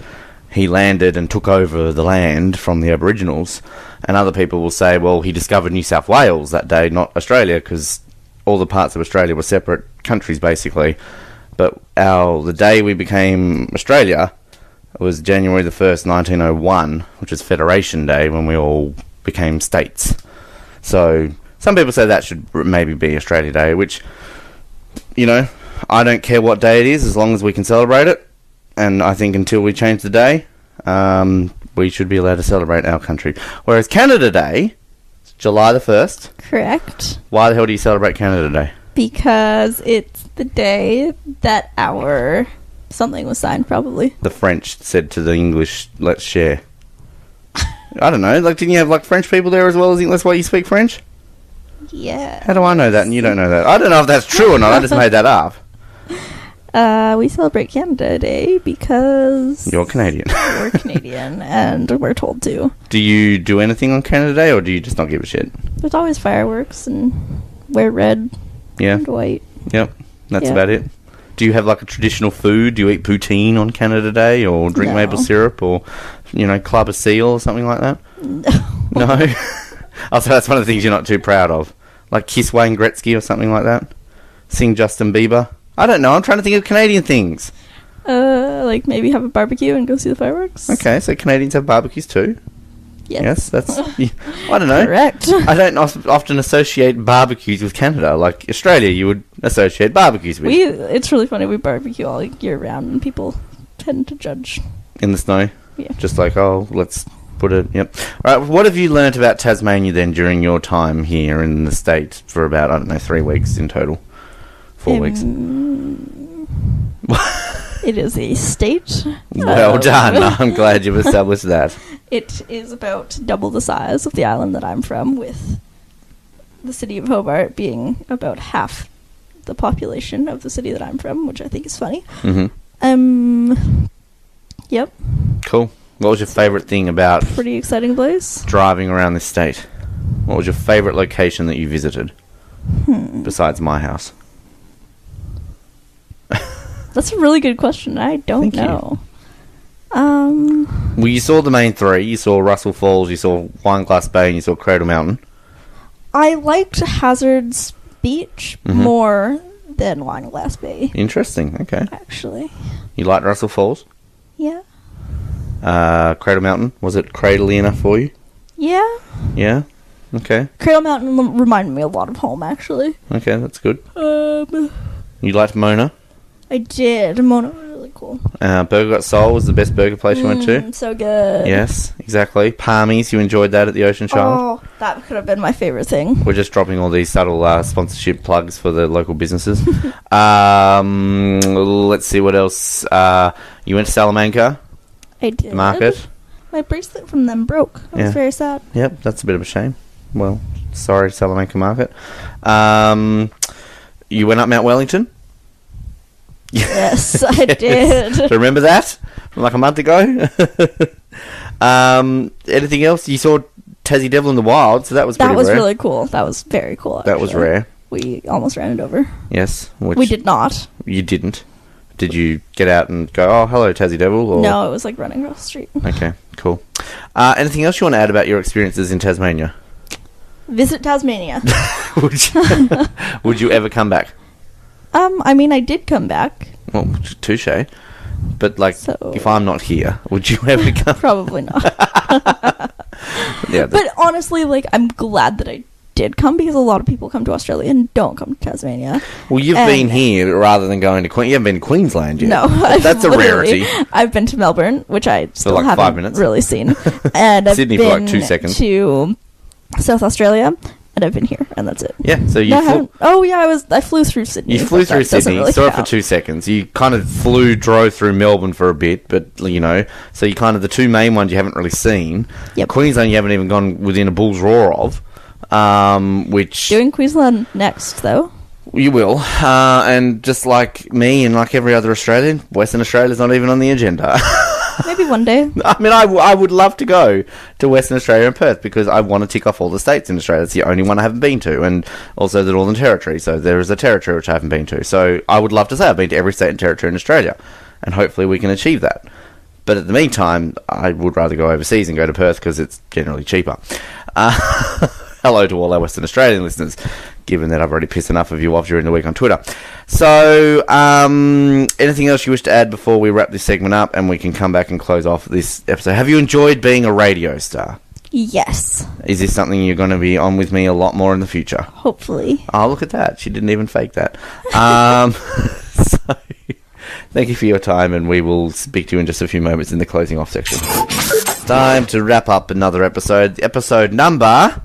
he landed and took over the land from the Aboriginals. And other people will say, well, he discovered New South Wales that day, not Australia, because all the parts of Australia were separate countries, basically. But the day we became Australia was January the 1st, 1901, which is Federation Day, when we all became states. So some people say that should maybe be Australia Day, which, you know, I don't care what day it is as long as we can celebrate it. And I think until we change the day, we should be allowed to celebrate our country. Whereas Canada Day, July the 1st. Correct. Why the hell do you celebrate Canada Day? Because it's the day that our something was signed, probably. The French said to the English, let's share. I don't know. Like, didn't you have, like, French people there as well as English? That's why you speak French? Yeah. How do I know that and you don't know that? I don't know if that's true or not. I just made that up. We celebrate Canada Day because... You're Canadian. We're Canadian, and we're told to. Do you do anything on Canada Day, or do you just not give a shit? There's always fireworks, and wear red and white. Yep. That's about it. Do you have, like, a traditional food? Do you eat poutine on Canada Day, or drink maple syrup, or, you know, club a seal or something like that? No? Also, that's one of the things you're not too proud of. Like kiss Wayne Gretzky or something like that? Sing Justin Bieber? I don't know. I'm trying to think of Canadian things. Like maybe have a barbecue and go see the fireworks. Okay, so Canadians have barbecues too? Yes, that's... I don't know. Correct. I don't often associate barbecues with Canada. Like Australia, you would associate barbecues with. It's really funny. We barbecue all year round, and people tend to judge. In the snow? Yeah. Just like, oh, let's put it... Yep. All right, what have you learnt about Tasmania then during your time here in the state for about, I don't know, 3 weeks in total? 4 weeks? It is a state. Well done. I'm glad you've established that. It is about double the size of the island that I'm from, with the city of Hobart being about half the population of the city that I'm from, which I think is funny. Mm-hmm. Yep. Cool. What was your favourite thing about... Pretty exciting place. ...driving around this state? What was your favourite location that you visited? Besides my house. That's a really good question. I don't know. Well, you saw the main three. You saw Russell Falls, you saw Wineglass Bay, and you saw Cradle Mountain. I liked Hazard's Beach more than Wineglass Bay. Interesting. Okay. Actually. You liked Russell Falls? Yeah. Cradle Mountain, was it cradly enough for you? Yeah. Yeah? Okay. Cradle Mountain reminded me a lot of home, actually. Okay, that's good. You liked Mona? I did. Mona was really cool. Burger Got Soul was the best burger place you went to? So good. Yes, exactly. Palmies, you enjoyed that at the Ocean Child? Oh, that could have been my favourite thing. We're just dropping all these subtle sponsorship plugs for the local businesses. Let's see what else. You went to Salamanca? I did. Market? My bracelet from them broke. I was very sad. Yep, that's a bit of a shame. Well, sorry, Salamanca Market. You went up Mount Wellington? Yes, I did. Do you remember that? From like a month ago? Anything else? You saw Tassie Devil in the wild, so that was pretty rare. That was really cool. That was very cool, actually. That was rare. We almost ran it over. Yes. We did not. You didn't? Did you get out and go, oh, hello, Tassie Devil? Or? No, it was like running across the street. Okay, cool. Anything else you want to add about your experiences in Tasmania? Visit Tasmania. Would you ever come back? I mean, I did come back. Well, touche. But, like, if I'm not here, would you ever come? Probably not. Yeah. But honestly, like, I'm glad that I did come because a lot of people come to Australia and don't come to Tasmania. Well, you've been here rather than going to Queensland. You haven't been to Queensland yet. No. That's a rarity. I've been to Melbourne, which I still like haven't 5 minutes. really seen. And I've Sydney been for like 2 seconds. To South Australia. And I've been here, and that's it. Yeah, so you I flew through Sydney. You flew through Sydney, really saw it for 2 seconds. You kind of drove through Melbourne for a bit, but, you know, so you kind of, the two main ones you haven't really seen. Yep. Queensland you haven't even gone within a bull's roar of, which... Doing Queensland next, though. You will, and just like me and like every other Australian, Western Australia's not even on the agenda. Maybe one day. I mean, I would love to go to Western Australia and Perth because I want to tick off all the states in Australia. It's the only one I haven't been to, and also the Northern Territory. So there is a territory which I haven't been to. So I would love to say I've been to every state and territory in Australia, and hopefully we can achieve that. But in the meantime, I would rather go overseas and go to Perth because it's generally cheaper. Hello to all our Western Australian listeners, given that I've already pissed enough of you off during the week on Twitter. So, anything else you wish to add before we wrap this segment up and we can come back and close off this episode? Have you enjoyed being a radio star? Yes. Is this something you're going to be on with me a lot more in the future? Hopefully. Oh, look at that. She didn't even fake that. So, thank you for your time, and we will speak to you in just a few moments in the closing off section. Time to wrap up another episode. Episode number...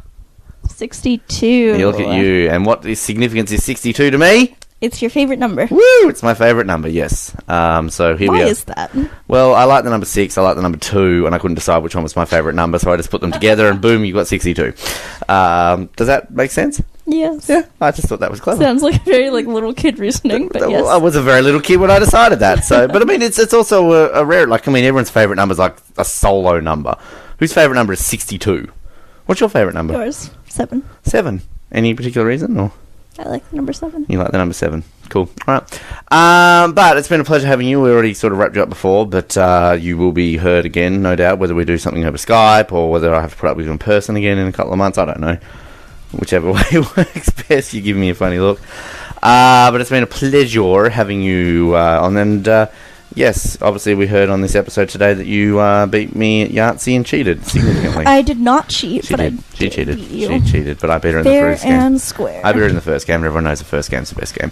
62. You look at you, and what is significance is 62 to me? It's your favourite number. Woo! It's my favourite number, yes. So here we go. Why is that? Well, I like the number 6, I like the number 2, and I couldn't decide which one was my favourite number, so I just put them together, and boom, you got 62. Does that make sense? Yes. Yeah, I just thought that was clever. Sounds like a very little kid reasoning, but yes. I was a very little kid when I decided that. So, but I mean, it's also a rare. Like, I mean, everyone's favourite number is like a solo number. Whose favourite number is 62? What's your favourite number? Yours. 7. 7. Any particular reason, or? I like the number 7. You like the number 7. Cool. All right. But it's been a pleasure having you. We already sort of wrapped you up before, but you will be heard again, no doubt, whether we do something over Skype or whether I have to put up with you in person again in a couple of months. I don't know. Whichever way works best. You give me a funny look. But it's been a pleasure having you on. And yes, obviously we heard on this episode today that you beat me at Yahtzee and cheated significantly. I did not cheat, she but did. I She cheated. beat you. She cheated, but I beat her in the Fair first game. and square. I beat her in the first game, and everyone knows the first game's the best game.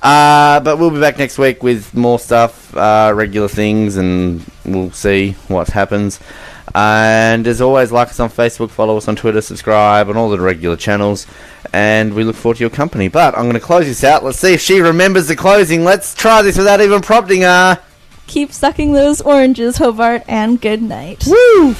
But we'll be back next week with more stuff, regular things, and we'll see what happens. And as always, like us on Facebook, follow us on Twitter, subscribe on all the regular channels, and we look forward to your company. But I'm going to close this out. Let's see if she remembers the closing. Let's try this without even prompting her. Keep sucking those oranges, Hobart, and good night. Woo!